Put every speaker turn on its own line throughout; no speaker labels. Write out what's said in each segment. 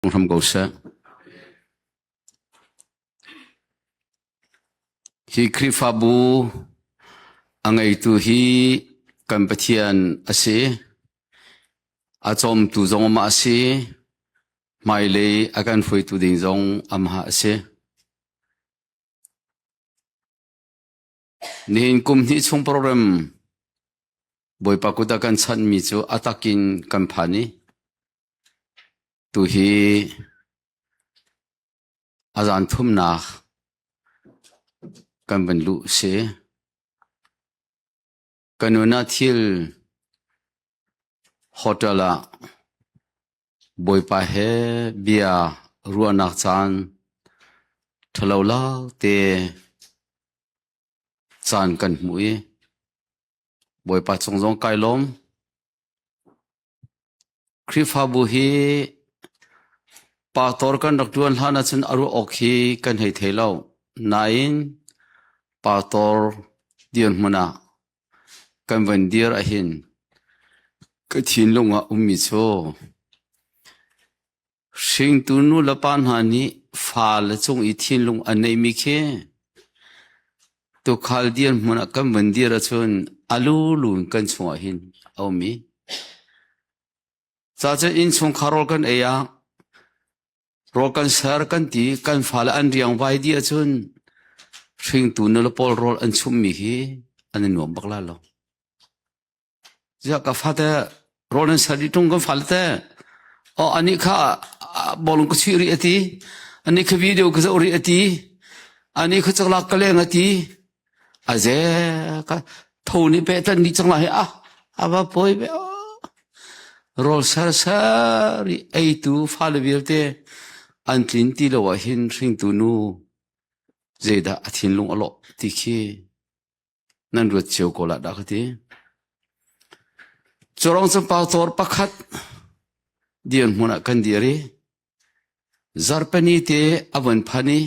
ทำกูเสฮีคริฟาบูอังไอตูฮีกัมพูชีอันอาศัยอาจอมตูจงมาอาศัยไม่เลยอาการฟุยตูดิงจงอามาอาศัยนี่คุมนี้ช่วงโปรแกรมบอยปากุตากันชันมิจูอัตักินกัมพานีตูฮีอาจารย์ทุ่มนักกันบรรลุเสกันวันอาทิตย์โฮเทลบอยปาเฮเบียรัวนักจานทะเลาะเตจานกันมุยบอยปาจงจงไกลล้มคริฟาบุฮีปาตอร์กันรักดวนหานาชนอารุออกฮีกันให้เทเลานายปาตอร์เดียนมุนากันวันเดียร์อหินก็ทิ้งลงอ่ะมิโซสิงตุนูละปานหานีฟ้าละจงอีทิ้งลงอันไหนมิเคตัวขลเดียนมุนากันวันเดียร์ชนอาลูลุนกันชงอหินเอามีจะจะอินชงคารอลกันเอยารอกันเสาร์กันตีกันฟ้าละอันเรียงไว้เดียชนสิงตุนูละพอลรอลอันชุมมีฮีอันนี้หนุ่มบักลาลจะกับฟ้าแต่รอลอันสาดิตรงกันฟ้าแต่อ๋ออันนี้ข้าบอลก็ชื่อรีอตีอันนี้คือวิดีโอก็จะรีอตีอันนี้คือจะลักกะเลงอตีอาเจ้ก็ทูนี่เปตันนี่จังไรว่าป่วยเปรอลซาร์ซารีไอตูฟ้าเลเวลเตอันทินตีละวะหินสิงตูนูเจดาอธินลงอลอติคีนั่นรถเชียวโกลาดากตีจรองสัมปาตอร์ปักขัดเดียนมุนักันเดียรีซาร์ปนีเตอวันพันี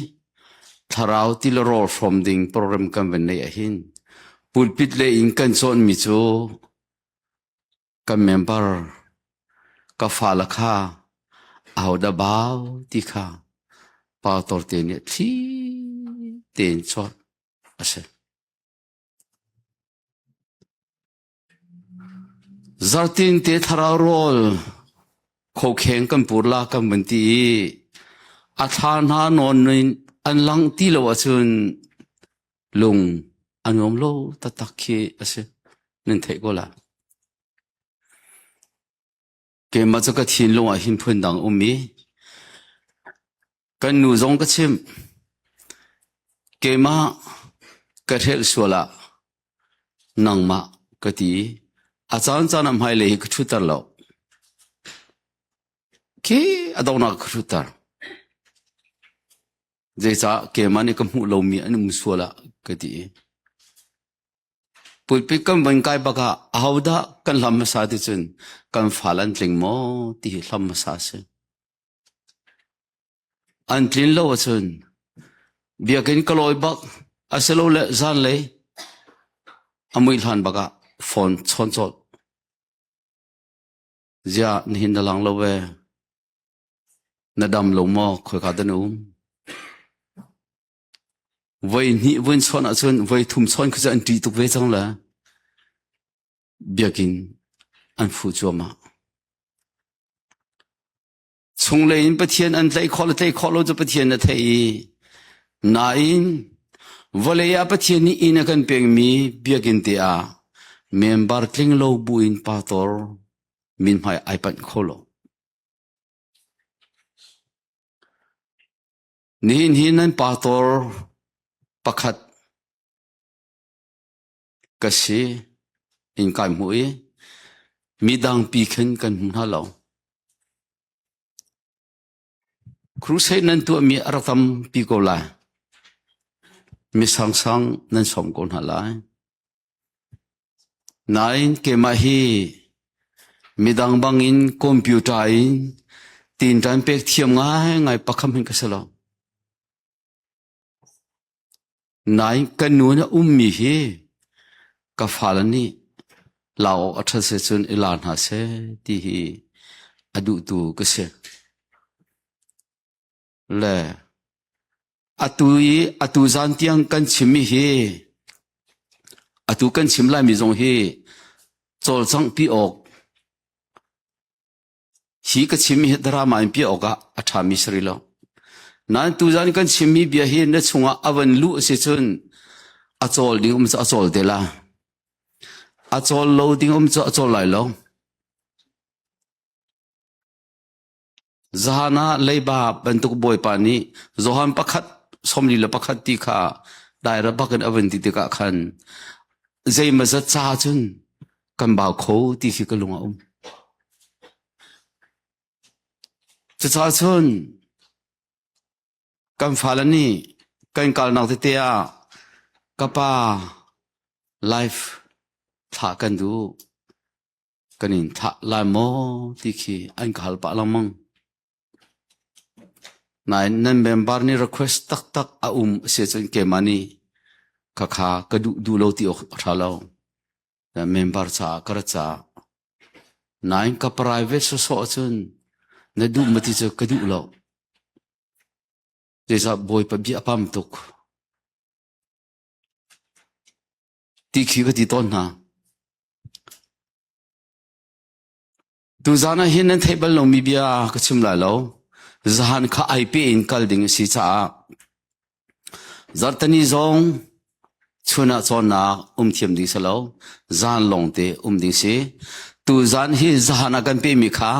ทาราวติลโรลฟรอมดิ้งโปรแกรมกันเป็นในหินปุลปิดเลอินกันโซนมิจูกันเมมเบอร์กับฟาลค่าเอาดาบาวติค่าปาตอร์เตเนี่ยที่เต็นชดอาเซซาร์ตินเตทาราวโรลเขาแข่งกันปูลากันบันทีอาทานานอนในอันลังที่เราว่าชนลุงอันยอมโลตักเขอเสนั่นเทก็ละเกมาจะก็ทิ้งลงหินพื้นดังมีกันนูจงก็ชิมเกมาก็เทลสัวละนังมาก็ตีอาจารย์จะนำให้เลยก็ชุดตลอดque adona krutar jesa ke mane kam hu lo mi an musola kati pulpi kam ban kai baka ahawda kan lam sa ti chun kan falan tling mo ti lam sa se an tlin lo chun biakin kaloi bak aselo le zan le amui than baka phone chon chot ja nihin dalang lo we na dam lo mo khoi kha dan vai ni wen chon a chon vai thum chon kha an ti tu ve chang la biakin an fu choma chung le in pathian an tlai khol jo pathian na thei na in vale ya pathian ni in kan peng mi biakin te a member tling lo bu in pator min mai ai pan kholo nihin hinan pator pakhat kasi in kai mui midang pi khen kan halo crusade nan tu mi aratam pi ko la mi sang nan som kon halai nain ke mahi midang bangin computer in tin tan pek thiam ngai pakham hin kasalo nai kanuna ummi hi ka falani lao athase chun ilan ha se ti hi adu tu ka se le atu zan tiang kan chimi hi atu kan chim lai mi zong hi chol chang pi ok hi ka chimi hi dara ma pi oka atha mi sri lo nan tu zan kan chimi bia hi na chunga awan lu se chun a chol ding cha chol de la a chol lo ding cha chol lai lo zahana leiba bantuk boy pani zohan pakhat somli la pakhat ti kha daira bakan awan ti ka khan zai ma za cha chun kan ba kho ti khi ka lunga cha chun kan falani kan kal nak te ya kapa life tha kan du kanin tha la mo ti khi an khal pa lamang nai nan member ni request tak a se chun ke mani kha ka du lo ti ok thalo the member cha kar cha nai ka private so chun na du mati cha ka du lo desa boy pa bi apam tuk ti khi ka ti ton na tu zana hin nan table lo mi bia ka chim la lo zahan kha ip in kal ding si cha zartani zong chuna chona thiam ding salo zan long te ding se tu zan hi zahana kan pe mi kha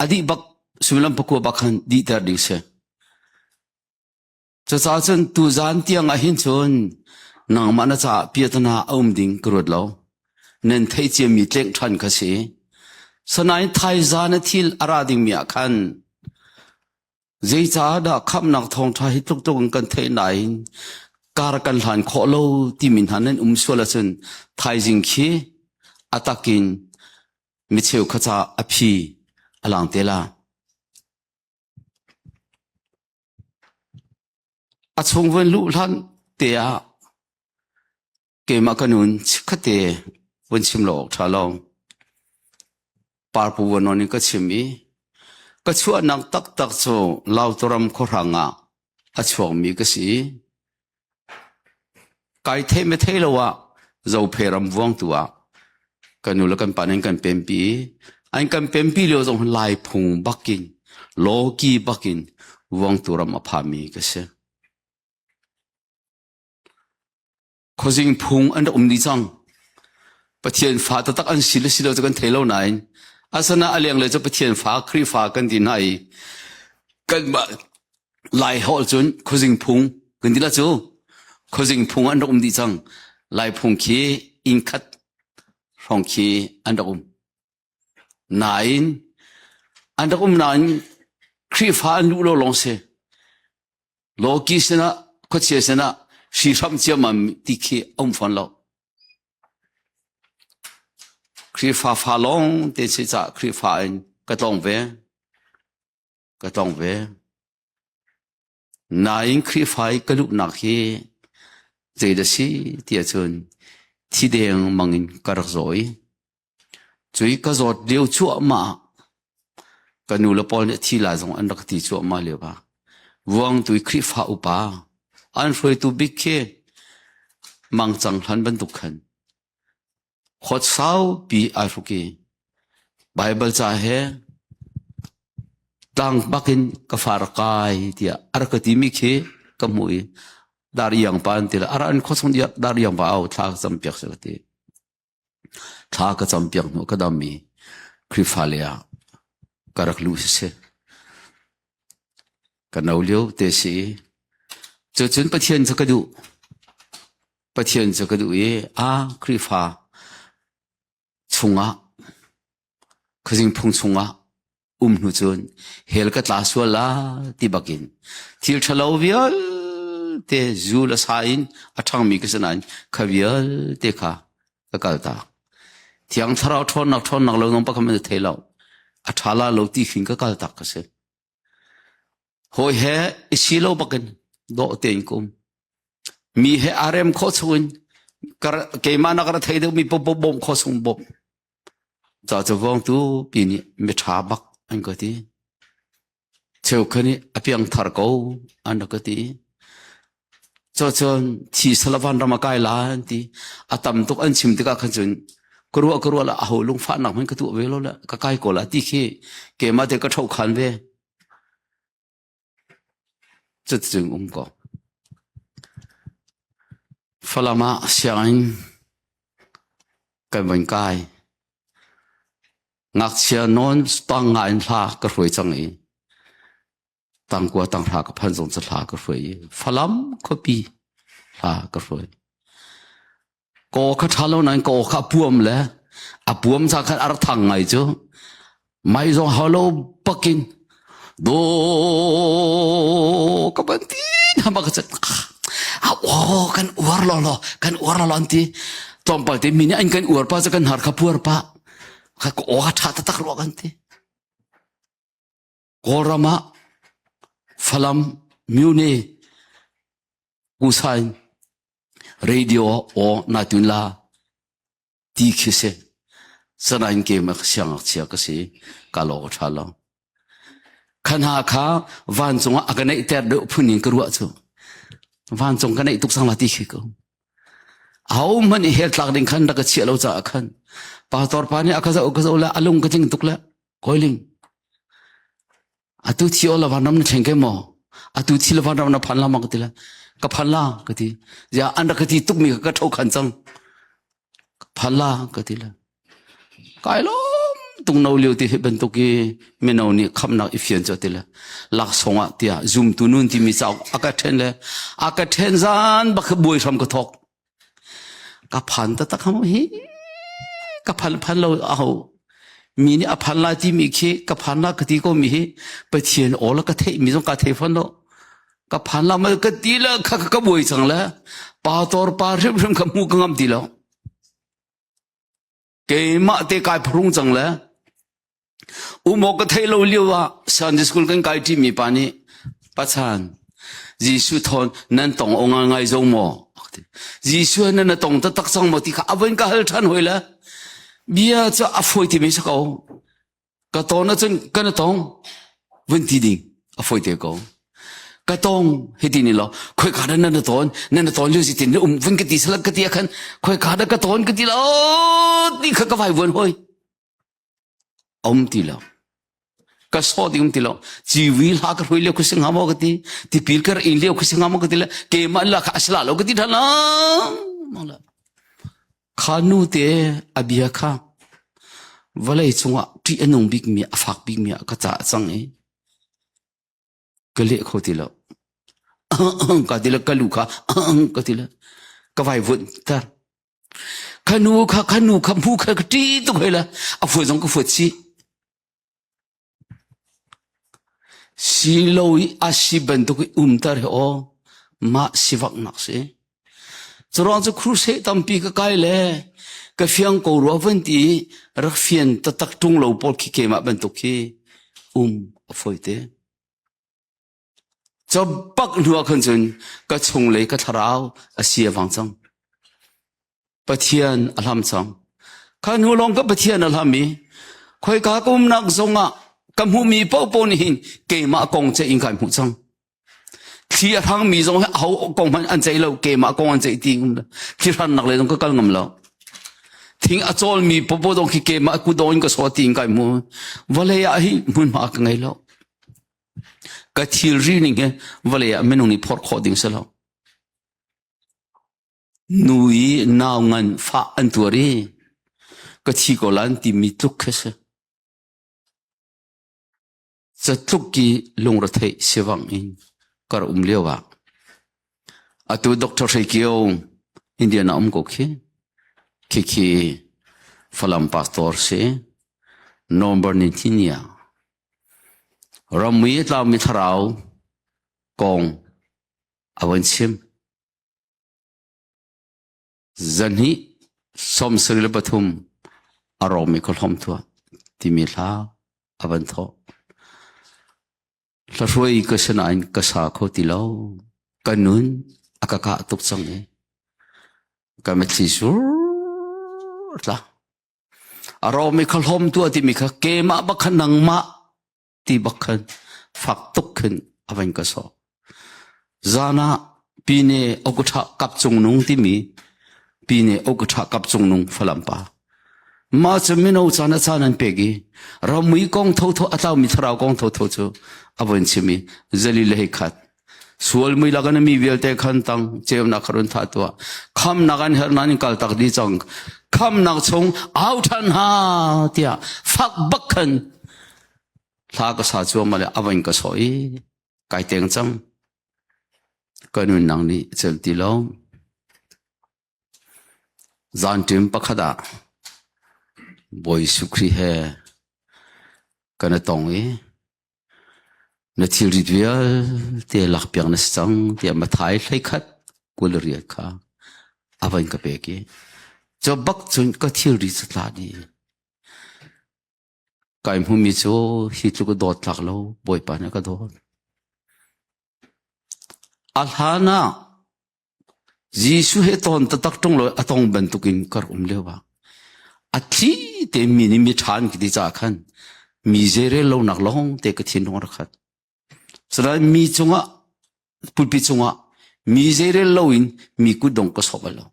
adi bak sulam pakwa bakhan di tar ding se cha chun tu zan tiang a hin chun nang mana cha piatana ding krod lo nen thei che mi tleng than kha se sanai thai zan thil ara ding mi khan zai cha da kham nak thong tha hi tuk tuk kan thei nai kar kan han kho lo ti min hanen sola chun thai jing khi atakin mi cheu khacha aphi alang tela a chung wen lu lan te a ke ma kanun khate wen chim lo thalong par pu won oni ka chimi ka chu nang tak chu lau toram kho ranga a chong mi ka si kai the me the lo wa zo pheram wong tua kanu la kan panen kan pempi an kan pempi lo zong lai phung bakin loki bakin wong turam aphami ka se khojing phung an ni chang pathian fa ta tak an sil kan thelo nai asana aliang le cha pathian fa khri fa kan di nai kan ma lai hol chun khojing phung kan dila chu khojing phung an di chang lai phung khi in khat rong khi an nain an nain khri fa an lu lo long se loki sena khoche sena shi ram che mam ti khi fan lo khri fa long te che cha khri fa in ka tong ve nain khri fa ka lu na khi ze da si ti chun thi deng mangin karak zoi chui ka zot leu chu ma kanu la pol ne thi la zong an rak ti chu ma le ba wang tui khri fa upa an froi tu big khe mang chang hlan ban tuk khan khot sau pi a ruki bible cha he tang bakin ka far kai tia ar ka ti mi khe ka mui dar yang pan tila aran khosong dia dar yang ba au tha champyak se ti tha ka champyak no ka dami krifalia karak lu se ka naulio te si chun pathian cha ka du e a krifa chunga khajing phung chunga nu chun hel ka tla suala ti bakin thil thalo vial te zula sain athang mi kisanan khavial te kha kalta thiang tharau thon nak lo nong pa khamen thelo athala lo ti khing ka kalta ka se hoi he isilo bakin do ten kum mi he rm kho chuin kar ke mana kar thai de mi bom kho sung bom cha cha wong tu pi ni me tha bak an ko ti เช้าคืนนี้อภิยังทาร์โกอันนั้นก็ตีจนที่สลับวันรำมากายล้านที่อาตมตุกอันชิมติกาขันจนกรัวละอาหูลุงฟ้าหนักมันก็ตัวเวลละก็กายโกละที่ขี้เกมาเด็กก็เท่าขันเวจะจึงก็ฟลามาเสียงกันวันกายงักเชียนนตั้งงานลากระรวยจังเอตั้งกว่าตั้งลากพันสงจะลากระรวยฟลามก็ปีลากระรวยก็ขัดทะเลนั้นก็ขับพวมแล้วพวมจากขันอาร์ทังไงจ๊ะไม่ต้องฮัลโหลปักกิ่งโดกับบันทีนะมันก็จะkan uar lolo kan uar lolo anti tompal te mini an kan uar pa sa kan har kapur pa ka ko tha ta tak ro kan ti korama falam mune usain radio o natunla ti khise sanain ke ma khyang chia ka si ka lo thala khana kha van chunga aganai ter do phunin ka ruwa chu van chong kan ei tuk sang la ti khi ko au man he tlak ding khan da ka chia lo cha khan pa tor pa ni akaza okaza la alung ka ting tuk la koiling atu chi ola vanam na thengke mo atu chi la vanam na phanla ma ka tila ka phanla ka ti ya anda ka ti tuk mi ka thau khan chang phanla ka tila kai lo tung nau liu ti he ben to ki me nau ni kham na ifian cho tila lak songa tia zoom tu nun ti mi chau aka then zan ba kha boi ram ka thok ka phan ta kham hi ka phan lo a ho mi ni a phan la ti mi khi ka phan la ka ti ko mi hi pa thien o la ka thei mi jong ka thei phan lo ka phan la ma ka ti la ka boi chang la pa tor pa rim ka mu ka ngam ti lo ke ma te kai phrung chang la umo ka thei lo liwa Sunday school kan kai ti mi pani pachan jisu thon nan tong onga ngai zo mo jisu nan tong ta tak sang mo ti kha awen ka hal than hoila bia cha afoi ti me sa ko ka to na chen kan tong wen ti ding afoi te ko ka tong he ti ni lo khoi ka nan ton lu si tin wen ka ti sala ka ti khan khoi ka da ka ton ka ti lo ti kha ka vai wen hoi ti lo ka so ding ti lo ji wi la ka hoi le ku sing ha mo ka ti pil kar in le ku sing ha mo ka ti la ke ma la ka asla lo ka ti thala mala khanu te abia kha walai chunga ti anung big mi afak big mi ka cha chang e ka le kho ti lo ka ti la ka lu kha ka ti la ka vai vun tar khanu kha mu kha ti tu khela a fu jong ka fu chi si loi a si ban to ki tar he o ma sivak nak se churang chu khru se tampi ka kai le ka fiang ko ro van ti ra fian ta tak tung lo por ki ke ma ban to ki a foi te cho bak nuwa khan chun ka chung le ka tharau a sia wang chang pathian alam chang khan hu long ka pathian alam mi khoi ka kum nak zonga kam hu mi po ni hin ke ma kong che in kai mu chang thia thang mi zong hau kong man an chei lo ke ma kong an chei ti ngum da thi ran nak le dong ka kal ngam lo thing a chol mi po dong ki ke ma ku don ka so ti kai mu wale ya hi mun ma ka ngai lo ka thil ri ning he wale ya menung ni phor kho ding sa lo nui naw ngan fa an tuari ka thi ko lan ti mi tuk khase sa tuk ki lung ra thei sewang in kar lewa atu doctor Shekio India na ko ki falam pastor se number 19 ya ramui tla mi tharau kong awan sim zanhi som sril pathum aromi ko thom thua timila awan tho la roi ka sanain ka sa kho ti lo kanun akaka tuk chang e ka me chi sur la aro me khal hom tu ati mi kha ke ma ba khan nang ma ti bakhan ฝักตุกขึ้นอวัยก็สอจานะปีเนอกุทะกับจงนุงที่มีปีเนอกุทะกับจงนุงฝรั่งป่ามาจะไม่เอาจานะจานันเปกีเราไม่กองทออัตรามิทรากองทอจูอวัยชิมีเจลิเลหิขัดส่วนไม่ลักนั้นมีเวลเตขันตังเจ้านักรุนทัตัวคำนักกันเฮรนันกัลตักดีจังคำนักชงเอาทันหาเตียฟักบักขันลากษาจัวมาเลยอวัยก็สอยไก่เตียงจังก็นู่นนั่งนี่เจลตีลงจานทิมปักขดาบอยสุครีเฮกันตองนัทธิริดเวียเที่ยหลักเปียงนัสจังเที่ยมาถ่ายใช้ขัดกุลเรียกค่ะอวัยก็เปกี้จะบักจนก็ที่ริสตาดีไก่มุมิโจฮิตลูกโดดหลักเราบอยปานก็โดดอัลฮานะยิสุเหตุอนตักตรงเลยอัตองบรรทุกินกระอุมเลวะอัฐิเตมินิมิทานกิดิจากขันมีเจเรลนักร้องเตกทินองรักขัดสระมีจงะปุปิจงะมีเจเรลวินมีกุดงก็สอบแล้ว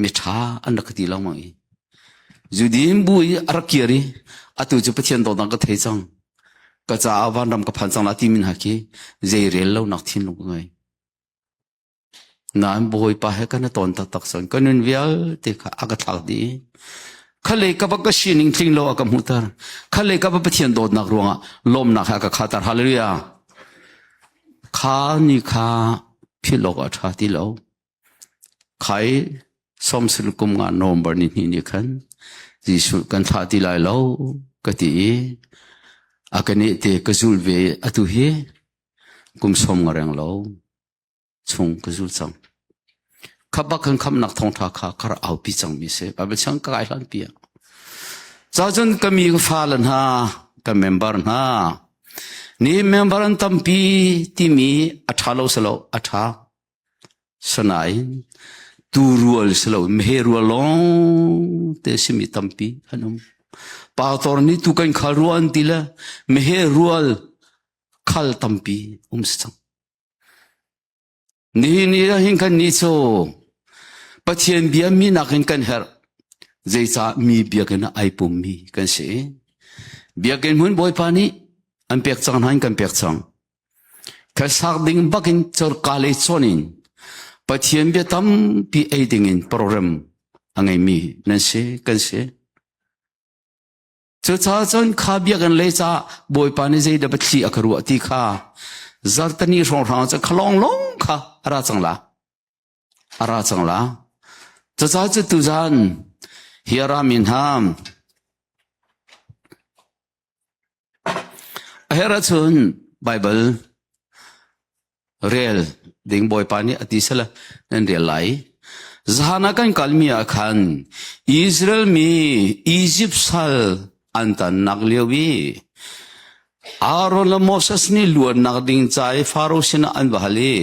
มิทาอันนักติลามังจุดิมบุยอารักยารีอัตุจุปเทียนโดนักเทจังก็จะอาวันรำกับพันจังลาติมินหักเจเรลนักทินลงไงนานบอยปะให้กันตอนตักสันกันนึนเวียเตะอากาศทักดีขเลยกับก็ชินิงทิ้งโลอากามุตาร์ขเลยกับปะเทียนโดดนักรวงลมนักหากขาตาฮาเลลูยาขานี่ขาพิโลกอาชาติโลใครสมสุลกุมงานโนมบาร์นี่นี่ขันจิสุกันชาติไลโลกติอากันนี่เตะกจูลเวอตุเฮกุมสมงแรงโลชงกจูลจังขับบักขันคำนักท่องทักขาคาราเอาปีจังมิเสบาเบชังกายลันปียจ้าจนก็มีฟ้าลันฮาก็เมมเบอร์ฮานี่เมมเบอร์ตั้มปีที่มีอัฐาโลสโลอัฐาสนายตูรัวสโลเมรัวลงเตสิมีตั้มปีอันนั้นป่าตอนนี้ตุกันขารวนตีละเมรัวขัลตั้มปีสังนี่เราเห็นกันนี่โซปัจจัยเบียมีนักเห็นกันเฮร์ใจจ้ามีเบียกันไอปุ่มมีกันเสียเบียกันหุ่นบอยปานีอันเปียกจังหันกันเปียกจังแค่สักดิ่งบักินจอร์กาเลซอนินปัจจัยเบียตั้มปีไอดิ่งินโปรแกรมอันไงมีนั่นเสียกันเสียจะจ้าจนข้าเบียกันเลยจ้าบอยปานีใจดับชีอักรัวที่ข้าจัดตนี่ส่งทางจะคลองลงค่ะอะไรจังละจะจ้าจะตุจันเฮียรามินฮามเฮราชุนไบเบิลเรียลดิ่งบอยปานีอติสละนั่นเรียลไลจานากันกัลมีอาคันอิสราเอลมีอียิปต์สัลอันตันนักเลี้ยววีอารอนและโมเสสนี่ล้วนนักดิ่งใจฟาโรห์สินะอันบาลี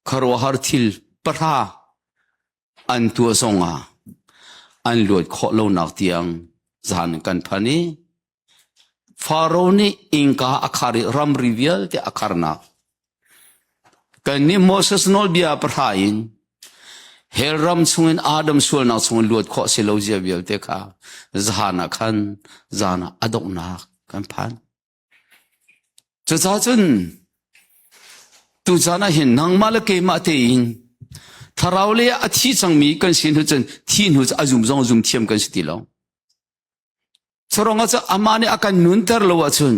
คารวะฮาร์ทิลปะท่าอันตัวทรงอันล้วนขอลงนักเตียงจานกันพันนี้ฟาโรห์นี่อิงกาอัคาริรัมริเวลที่อัคารนักกันนี้โมเสสนอลเบียปะท่าอินเฮรัมส่งอินอาดัมส่วนนักส่งล้วนขอเสลาเจียเบียลเตค่ะจานักขันจานะอดกนักกันพันจะจ้าจนตุจานะเห็นนางมาลเกมาเตอินถ้าเราเลี้ยอธิจังมีกันสินหุจนที่หุจอาจุมจงจุมเทียมกันสิติลองสรองอาจจะอามานี่อาการนุนเตอร์ลวะจน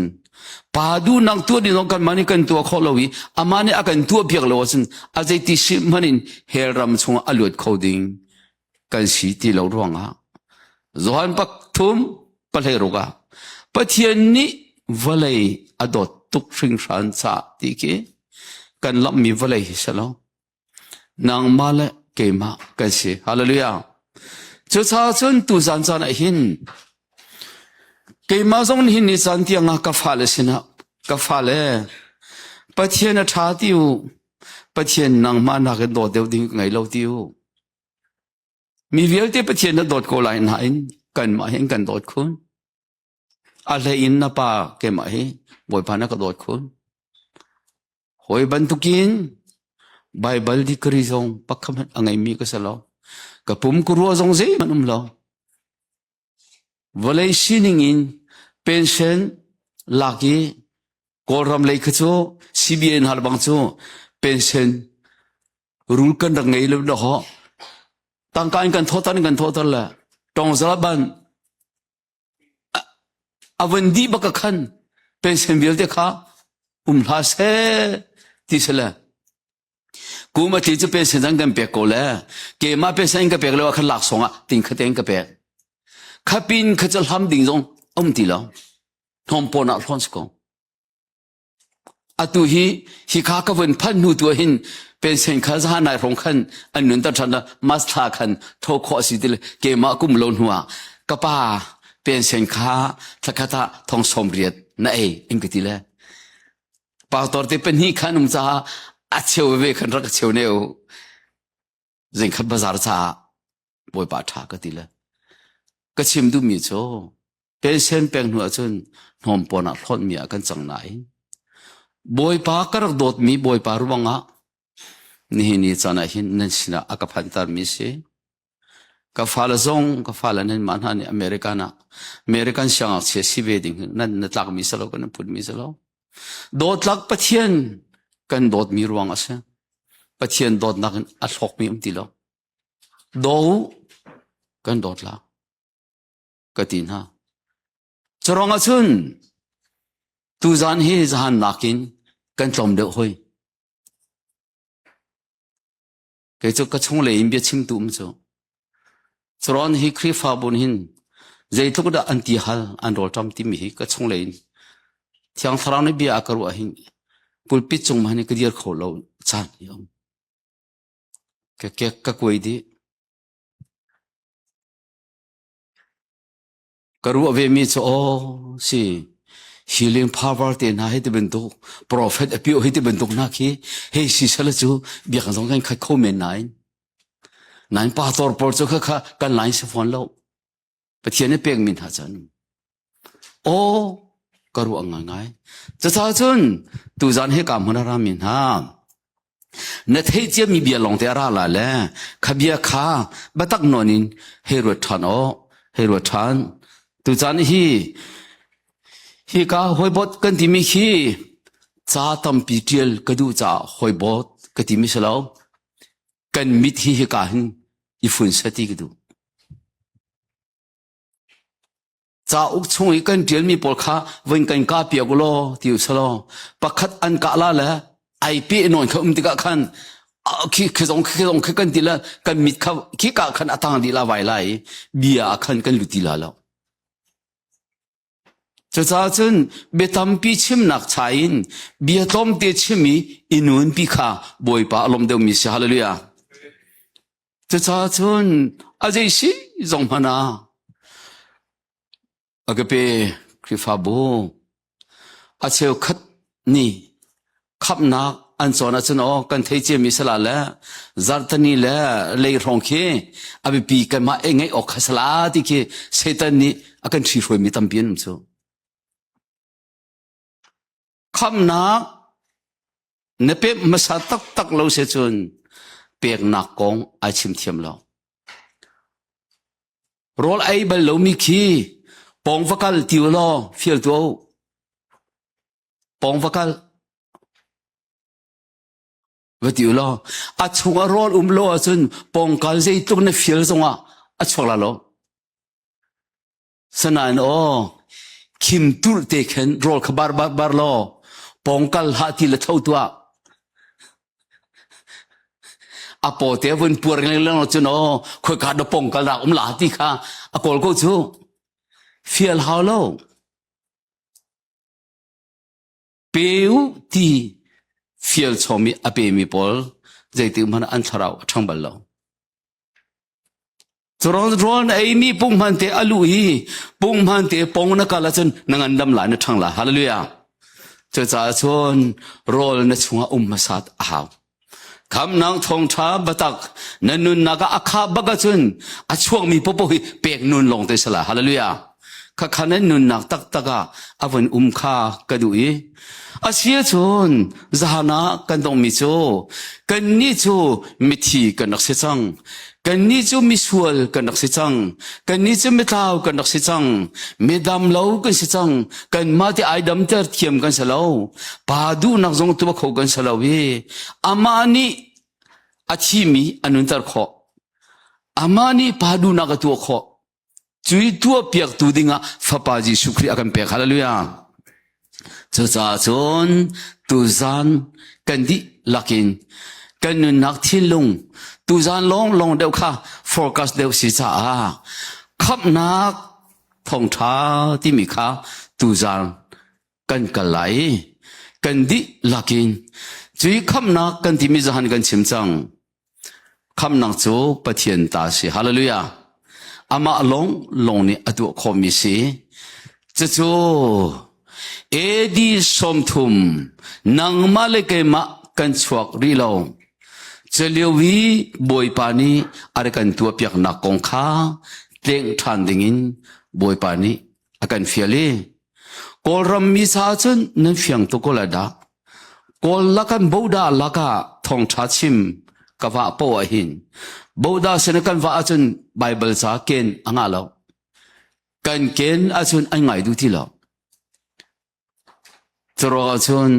ปาดูนังตัวดีน้องกันมันนี่กันตัวขอลวิอามานี่อาการตัวเพียกลวะจนอาจจะติชิมันนี่เฮรัมชงอลวดเขาดิ่งกันสิติลองร้องจวนปักทุมปะเลรุกะปะเทียนนี้วะเลยอดอตุกสิงสันซาติเกกันลับมีวะเลยสลองนางมาเลเกมากันสิฮาเลลูยาจะชาชนตุจันจานหินเกมาจงหินนิจันที่งากาฟาเลสินะกาฟาเลปะเทียนชาติวปะเทียนนางมานักโดดเดียวดิ้งไงเราติวมีเวลที่ปะเทียนโดดโกไลน์ไหนกันมาเห็นกันโดดคุณ อะไรอินนะป้าแกมาให้บอยพานักกระโดดคนหอยบันทุกินไบเบิลที่คริสงปักคำอังไงมีก็สลอกับผมก็รู้ว่างเสียมันลอวลัยชินิงินเป็นเช่นลักกี้กอรำเลยขจูซีบีเอ็นฮาร์บังจูเป็นเช่นรูลกันดังไงเลยนะฮะตั้งกันทอตันละตองสลับันอวันดีบักขันเป็นเช่นวิลเดข้าลาเซที่เสละกูมาที่จะเป็นเช่นนั้นกันเปียกเลยเกมาเป็นเช่นกันเปียกเลยว่าขันหลักสองอ่ะติงขัดเองกันเปียกข้าปินข้าจะทำดิ่งตรงตีแล้วทอมปนักทอนสกองอตุฮีข้าก็เป็นพันหูตัวหินเป็นเช่นข้าจะหานายรองขันอันนั้นตัดฉันนะมาสตาขันทอขอสิทธิ์เกมากุมลนหัวกป้าเป็นเช่นข้าถ้าข้าตาทองสมเรียดนั่นเองก็ทีละป่าวตอนที่เป็นฮีขันนุ่มจ้าอาเชียวเวขันรักเชียวเนี่ยจิงขันบาซาร์จ้าบอยป่าท่าก็ทีละก็ชิมดูมีโจเป็นเช่นเป็นหัวจนหอมปนักทอนมีอากันจังไหนบอยป่ากระโดดมีบอยป่ารู้บ้างอ่ะนี่จานะหินนั่นสินะอากาพันตารมีเสก็ฟ้าละซงก็ฟ้าละนั่นมันฮันนี่อเมริกันช่างเสียชีวิตดิ่งนั่นตักมีสโลกันพูดมีสโลโดดลักปะเทียนกันโดดมีรวงอ่ะเสปะเทียนโดดนักอัดหกมีตีโลโดกันโดดละก็ตีนฮะจรองอ่ะซุนตูจานเฮจานนักินกันจอมเดือดหอยก็จะกระชงเลยอินเบียชิมตุมโจจรอนฮีครีฟ้าบนหินใจทุกดาอันตีฮัลอันโรจอมติมีกระชงเลยที่อังฟรานเบียอากรวะหินปุลปิดจงมันนี่ก็เดียร์ขอเราจานยอมก็คุยดีก็รู้ว่าเวมีโจสิ healing power เตน่าให้ที่เป็นตัว prophet อภิโอให้ที่เป็นตัวนักขี้เฮ้ยสิเสละจูเบียกันสองกันขัดข้อเมนนายป้าตัวปอร์จูค่ะกันไลน์สิฟอนแล้วปะเทียนเนี่ยเปียงมินหาจันโอ้ก็รู้อ่างไงจะท้าจนตูจันให้กำมันรามินฮะนัดให้เจ้ามีเบียลงเตระละเลยขบียข้าบัตักนอนินเฮโรทันเฮโรทันตูจันฮีก้าหอยบดกันที่มีขี้จ้าตั้มปีเทียลกระดูจ้าหอยบดกันที่มีสลาวกันมิดฮีก้าหินอีฝุ่นสติกระดูจ้าอุกชงอีกันเดียลมีปอลข้าวันกันกาเปียกุโลที่อุสลาปักขัดอันกาลาละไอปีนอนเขาติกาขันขี้กันที่ละกันมิดเขาขี้กาขันอัตังดีละไวไลเบียขันกันลุติละแล้วจะจ้าจนเบตัมปีชิมนักชายินเบียตอมเตชิมีอินุนปีข้าบอยป้าลมเดียวมีเสียฮาเลลูยาจะจ้าจนอาเจสิจงพนาอากเปคริฟาบูอาเชลขัดนี่ขับนักอันสอนอาจารย์กันเทเจมิสลาละจาร์ตนีละเลยรองเคอภิปีกันมาเองไงออกขสลาที่เคเซตันนี่อากันชีฟวยมีตัมเปียนมั้งโคำนักเนเปมาสตักเราเสียจนเปียกนักกองอาชิมเทียมเราโรลไอ้บัลเรามีขี้ปองฟักลติวล้อฟิลตัวปองฟักลวัดติวล้ออัดชงโรลล้อจนปองกัลใจตุกเนฟิลซงอัดชงละล้อสนานคิมตุลเตเคนโรลขบาร์บาร์ล้อปองกัลหาที่ละเท่าตัวอพอเทวันปัวเรื่องเรื่องจนคุยกันดปองกัลละลาที่ข้าอกอลก็จูฟิลฮาโลเปียวที่ฟิลชอมีอเปมีปอลใจติมันอันทราวทั้งบัลลงจรอนไอ้มีปุ่งมันเตอลุยปุ่งมันเตปองนักละจนนังดำหลานทั้งละฮาเลลูยาจะจ่าชนโรลนชงมาสัตอาคำนางทองท้าบัตักนันนุนนักอาคาบักจุนอาช่วงมีปปหิเปียกนุนลงเตสละฮาเลลูยา ข้าขันนุนนักตักตะกะอวันข้ากระดุยอาเสียชนจานะกันต้องมิโจกันนี่จูมิทีกันนักเสียจังกันนี่จูมิสวลกันนักเสียจังกันนี่จูมิท้าวกันนักเสียจังมิดำเล่ากันเสียจังกันมาที่ไอดำเตอร์เทียมกันเสียเล่าปาดูนักจงตัวเขากันเสียเล่าเวอามานี่อาชีมีอนุนตรขออามานี่ปาดูนักตัวขอจุยตัวเปียกตัวดิ่งอ่ะฟ้าปาจีสุครีอากันเปียกฮาเลลูยาจะจ่าจนตุจานกันดิลักินกันนุนักทิ้งลงตุจานลงเดียวค่ะ forecast เดียวสิจ้าขับนักท่องท้าที่มีค่ะตุจานกันกะไหลกันดิลักินจุยขับนักกันที่มีจานกันชิมจังขับนักจูปะเทียนตาสิฮาเลลูยาอามาลงนี่อตัวคอมิสีจะจูเอดีสมทุมนังมาเลกมากันชวกรีลงจะเลียววีบอยปานีอะไรกันตัวเปียกนักกงข้าเต็งทันดิ่งินบอยปานีอากันเฟียเลกอลรำมีสาจนนั่นเฟียงตุกอลดากอลลักันบูดาลักะทองชาชิมกว่าปวหินบูดาเสนกันว่าอาจนไบเบิลสาเกนอ่างอาลากันเกนอาจนอันไงดูที่เราจรอาจน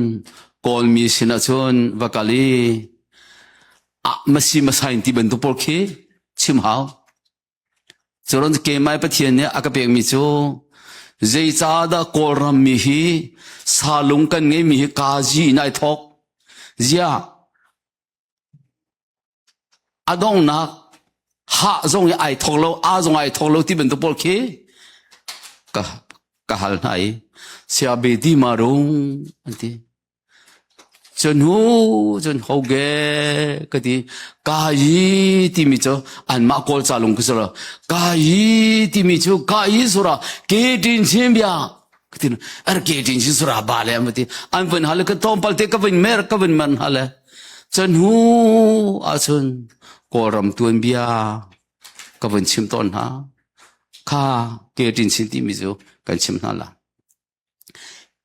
กอลมีสินาจนวักลีมาสิมาใส่ที่เป็นตัวปอลเคชิมหาวจรอนเกมไม่ปะเทียนเนี่ยอากาเปียกมิจูเจจาดากอลรำมีฮีสาลุงกันเงมีฮีกาจีนายทอกเจียอาดงนักหาจงไอทอกเราอาจงไอทอกเราที่เป็นตัวปอลเคกะฮัลไหนเสียเบดีมารุงอันที่จนหูเกก็ที่กายที่มีเจ้าอันมาโกลซาลุงกุศลกายที่มีเจ้ากายสุราเกตินเชียมยาก็ที่เกตินชิสุราบาเลยมันที่อันเป็นฮัลก็ต้องพัลเตก็เป็นเมร์ก็เป็นมันฮัลจนหูอาจนกอรำตัวเบียก็เป็นชิมต้นฮะข้าเกตินชินที่มีเจ้ากันชิมนั่นละ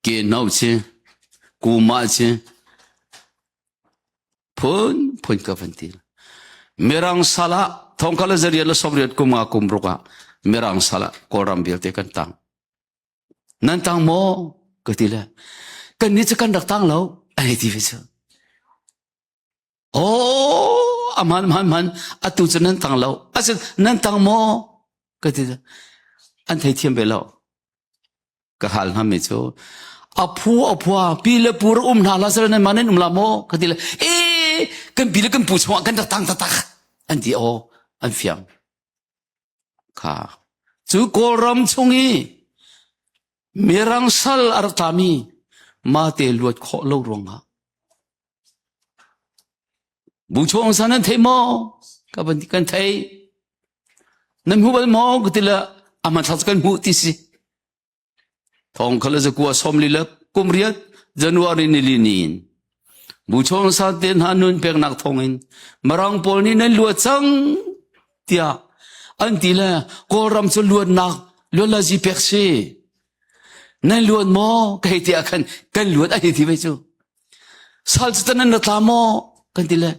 เกณฑ์เอาเชกูมาเชพ้นกับพันทีเมรังสละทองคำละจริยละสมเด็จกุมากุมรุกะเมรังสละกอรำเบียเตกันตังนั่นตังโมก็ทีละกันนี่จะกันดักตังแล้วไอ้ที่วิเศษโอ้อามันอัตุจะนั่นตังแล้วอาจนั่นตังโมก็ทีละอันไทยเทียมไปแล้วก็หันหาไม่เจออาผัวปีละปูรนาลาสระนั้นมันลาโมก็ทีละกันปีละกันปูชวกันตังอันที่อันเฟียงค่ะจูโกรำชงอีเมรังสัลอาร์ตามีมาเตลวดขอโลรวงฮะบุชวงสันนั้นเทโมกับบันทิกันไทยนั่นหูบัลโมก็ทีละอามันทัศกันหูที่สิทองเขาเลยจะกลัวสมลีละกุมเรียดจันวารีนิลินินบุชงสัตเดนฮานุนเปียกนักทองอินมรังปอลนี่นั่นลวดจังเตียอันที่ละกอรำจะลวดนักลวดละจีเปียกซีนั่นลวดโมก็ให้เตียกันลวดไอ้ที่ไปจูสัลสตันนั่นตามโมกันที่ละ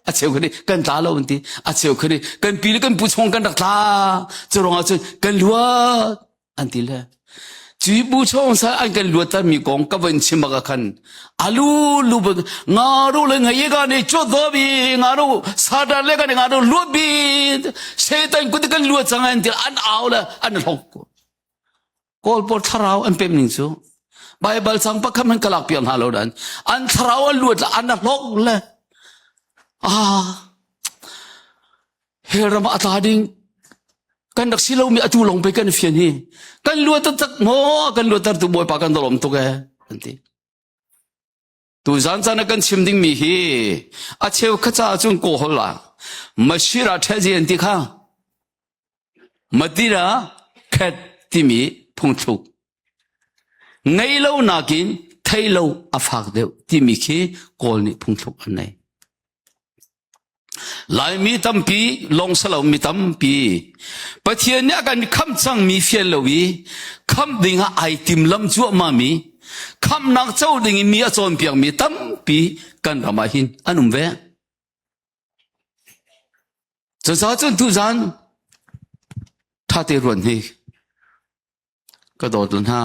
อาเชียวคนนี้กันตาเราอันที่อาเชียวคนนี้กันปีละกันบุชงกันดักตาจะรองอาจจะกันลวดอันที่ละจีบุชงสายอันกันลวดตามีกองกับวันชิมกกันอาลูบงารูเลยไงกันเนี่ยจุดดบีงารูสาดเลยกันงารูลวดบีเสตันกุดกันลวดจังอันที่อันเอาละอันหลอกกอลปอดทาราวอันเป็นหนึ่งซูไบเบิลสังปะคำมันกลักเปียงฮาโลดันอันทาราวอันลวดอันหลอกเลยเฮรมาอัตาดิงกันดักสิเรามีอจูลงไปกันเฟียนี่กันลวดตักโมกันลวดตักตัวบอยปากันตลอมตัวแกอันที่ตัวจันจันกันชิมดิ้งมีฮีอาเชวขจ้าจุนโกฮล่ะมาชิระเทจีอันที่ข้ามาดีระแค่ที่มีพุงทุกไงเรานากินไทยเราอาฟักเดียวที่มีขี้โกลนี่พุงทุกอันไหน ลายมีตั้มปีลงสลาวมีตั้มปีปะเทียนเนี่ยกันคำจังมีเฟียนเลวีคำดิ่งไอติมลำจั่วมามีคำนักเจ้าดิ่งมีอาจารย์เพียงมีตั้มปีกันรามาหินอันนุ่มเวจะจ้าจนทุจานท่าเตรวนนี่ก็โดดลงห้า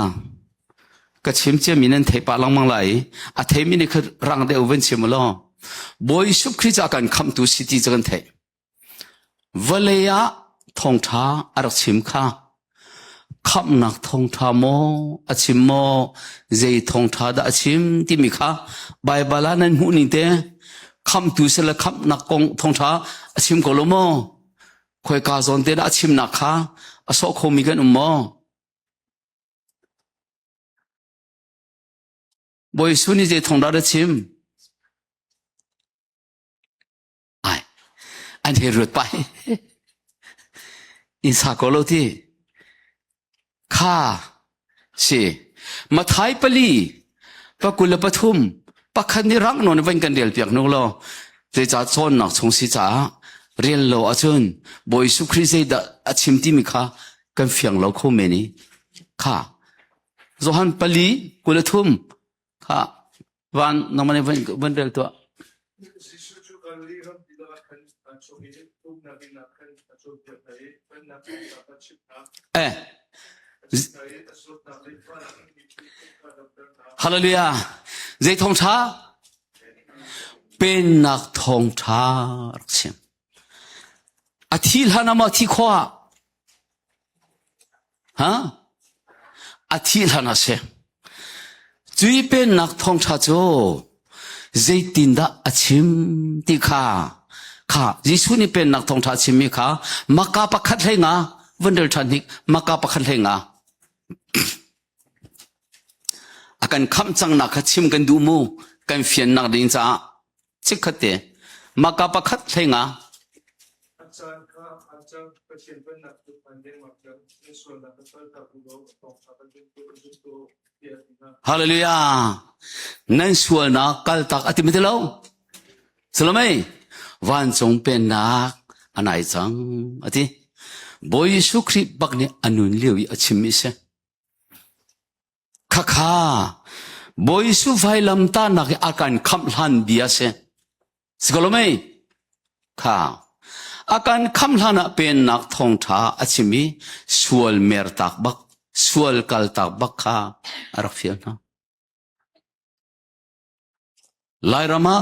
ก็ชิมเจมีนั่นเทปะลังมังไหลอาเทมินี่คือรังเดียวเว้นเชมล้อบอยสุคริจาการคำตุสิติจักันเทวเลียทองท้าอารักชิมข้าคำนักทองท้าโมอาชิมโมเจทองท้าดาชิมที่มีข้าใบบาลานันหูนิเตคำตุสิละคำนักกงทองท้าอาชิมโกลโมคอยกาซอนเตดอาชิมนักข้าอาโซโคมิกันอุโมบอยสุนี่เจทองดาชิมอันเฮรุดไปอินสากโลที่ข้าสิมาท้ายปลีปะกุลปทุมปะคันนี้รักนนวันกันเดียลเปียกนุโลเจจ่าโซนนักสงสิจ่าเรียนโลอาจุนบอยสุคริเซดอาชิมที่มีข้ากันเฟียงเราคู่เมนี่ข้าโซฮันปลีกุลทุมข้าวันน้องมันวันเดียลตัวฮาเลลูยาเจทองช้าเป็นนักทองช้าเสียงอาทิลฮานามาที่ขวาฮะอาทิลฮานาเสียจุยเป็นนักทองช้าโจเจตินดาอาชิมติข้าข้ายิสุนี่เป็นนักทองช้าชิมิข้ามักกะปะคัดเลยงาวันเดลชันนิกมักกะปะคัดเลยงาakan kham chang na khachim kan du mu kan fian nak ding cha chikhate maka pakhat thenga achan kha achan patien ban nak tu pande makam so na ka ta bu do to sa ka tu hallelujah nan sual na kal tak atimitelo salome wan chong pen na anai chang ati boy sukri bakne anun lewi achimi seข้าข้าบอยสุไฟลำตานักอาการคำลันเบียเซสกลไม่ข้าอาการคำลันเป็นนักท่องท้าอาชิมีสวลเมรตักบักสวลกัลตักบักข้าอารักเฟียนะลายรามา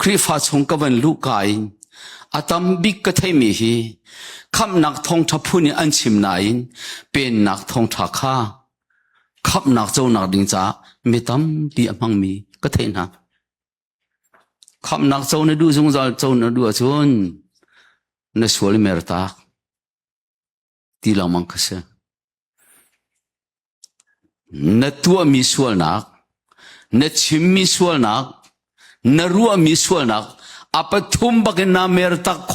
ครีฟ้าชงกวันลูกไก่อาตมบิกกะเทมีฮีคำนักท่องท้าพูนี่อันชิมนายเป็นนักท่องท้าข้าขับนักเจ้านักดิงจ้าไม่ตั้มปีอมังมีก็เท่นะขับนักเจ้าในดูจงใจเจ้าในดูจนในสวนเมรตาที่เรามังคัสในตัวมีสวนนักในชิมมีสวนนักในรัวมีสวนนักอาปทุมบักนาเมรตาโค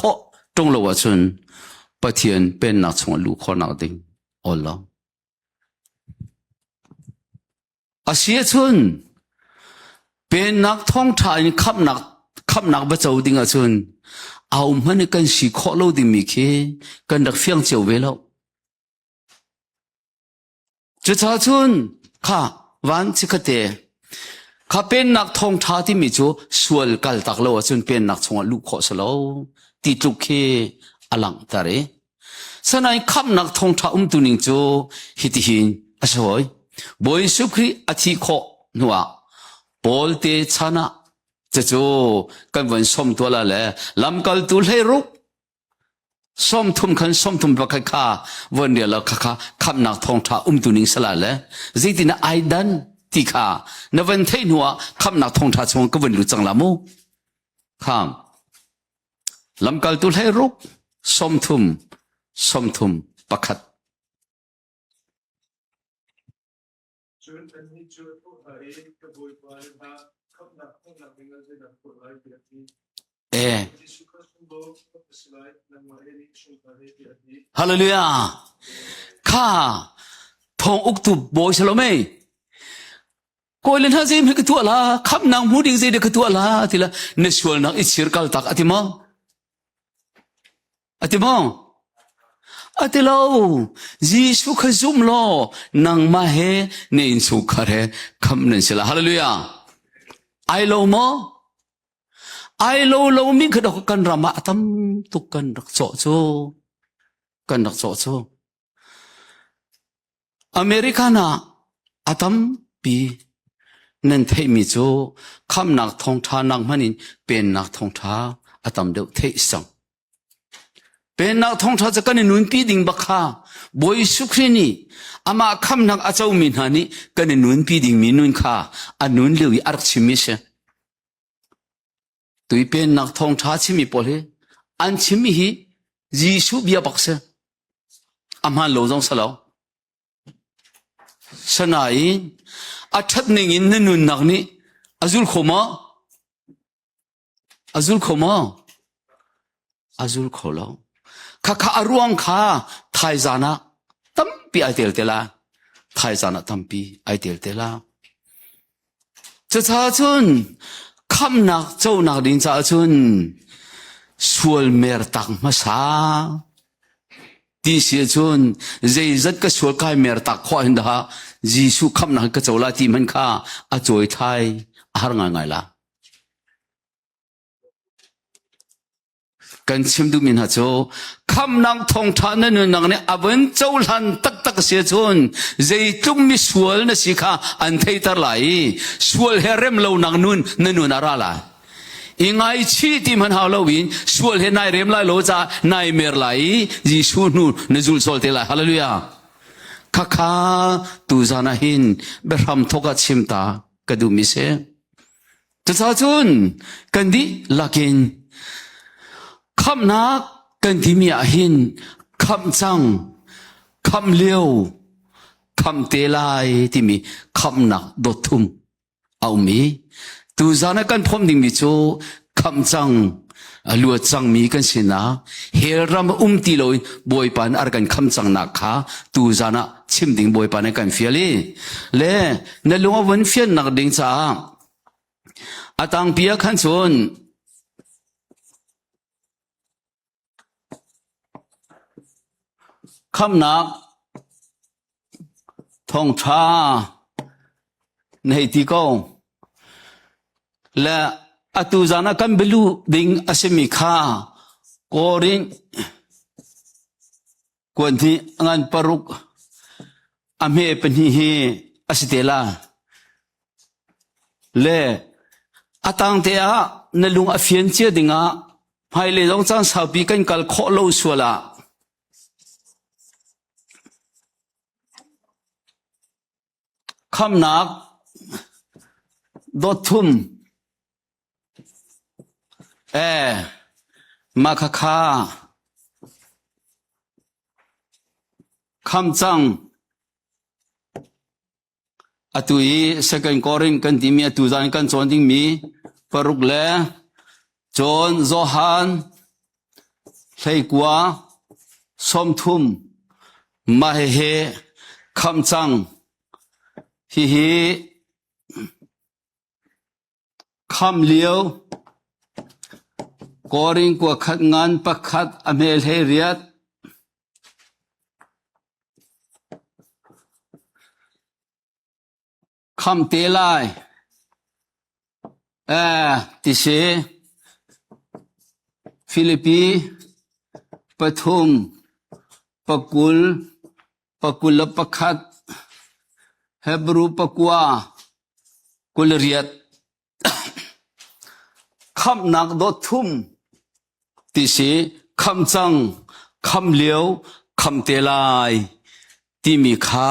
ตรงเราจนปะเทียนเป็นนักชงลูกขอนักดิงอัลลอฮ์อาเสียชนเป็นนักท่องทายขับนักบัจเจาดิ่งอาชนเอามันกันสีข้อโลดิมิเคกันดักเฟียงเจียวเวลาจุดชาชนข้าวันสิกเตข้าเป็นนักท่องทายที่มีจูสวลกัลตักโลอาชนเป็นนักชงลูกขอสโลติจุเคอลังตาเรสนายขับนักท่องทายตุนิงจูฮิติหินอาชวยบอยสุครีอธิโคนัวปอลเตชนะจะโจกันวันสมตัวละแหละลำกัลตุลให้รุกสมทุมขันสมทุมปะข้าวันเดียวละข้าขับนักท่องท้าตุนิงสละแหละจิตินะไอดันที่ข้านวันเทนัวขับนักท่องท้าชงก็วันรู้จังละมูข้ามลำกัลตุลให้รุกสมทุมปะขัดฮาเลลูยาข้าทองอุกตุบอยสโลเม ko len ha zim ke tu la kham nang mu ding ze de ke tu la tila neshwal nang ichir kal tak atimo atilo jisu khazum lo nang ma he ne in su khare kham nen sila hallelujah ai lo mo ai lo mi khadok kan rama atam tu kan rak cho cho kan rak cho cho america na atam pi nen thei mi cho kham nak thong tha nak manin pen nak thong tha atam deu thei sang pen nak thong tha cha kan nun pi ding bakha boi sukrini ama kham nak achau min hani kan nun pi ding mi nun kha anun lewi ark chimi se tui pen nak thong tha chimi pole an chimi hi jisu bia bakse ama lo jong salo sanai athat ning in nun nak ni azul khoma azul kholo kha aruang kha thai jana tampi ai tel tela thai jana tampi ai tel tela cha chun kham nak chau nak din cha chun sual mer tak ma sa ti sia chun zai zat ka sual kai mer tak kho hin da jisu kham nak ka chola ti man kha a choi thai har ngai la kan chim du min ha cho kham nang thong tha na nu nang ne aban chau lan tak sia chun zai tung mi sual na si kha an thei tar lai sual herem lo nang nun na nu na ra la ingai chi ti man ha lo win sual he nai rem lai lo cha nai mer lai jisu nu na zul sol te la hallelujah kha tu zana hin behram thoka chimta kadu mi se cha chun kan di lakin kham nak kan ti mi a hin kham chang kham leo kham te lai ti mi kham nak do thum au mi tu zana kan phom ding mi chu kham chang alua chang mi kan sina heram ti lo boy pan ar kan kham chang na kha tu zana chim ding boy pan kan fiali le na lunga wan fian nak ding cha atang pia khan chun kham nak thong tha nei ti ko la atu zana kan belu ding asemi kha korin kwanti ngan paruk ame pani he asitela le atang te a nalung afian che dinga phai le long chang sapi kan kal kho lo suala kham nak do thum ma kha kham chang atui second korin kan ti mi atu zan kan chon ding mi paruk le chon zohan hlei kwa som thum ma he kham chang hi kham liu koring kwa khat ngan pakhat amel he riat kham te lai ti se Philippi pathum pakul pakhat Hebrew pakwa kulriat kham nak do thum ti si kham chang kham liu kham te lai ti mi kha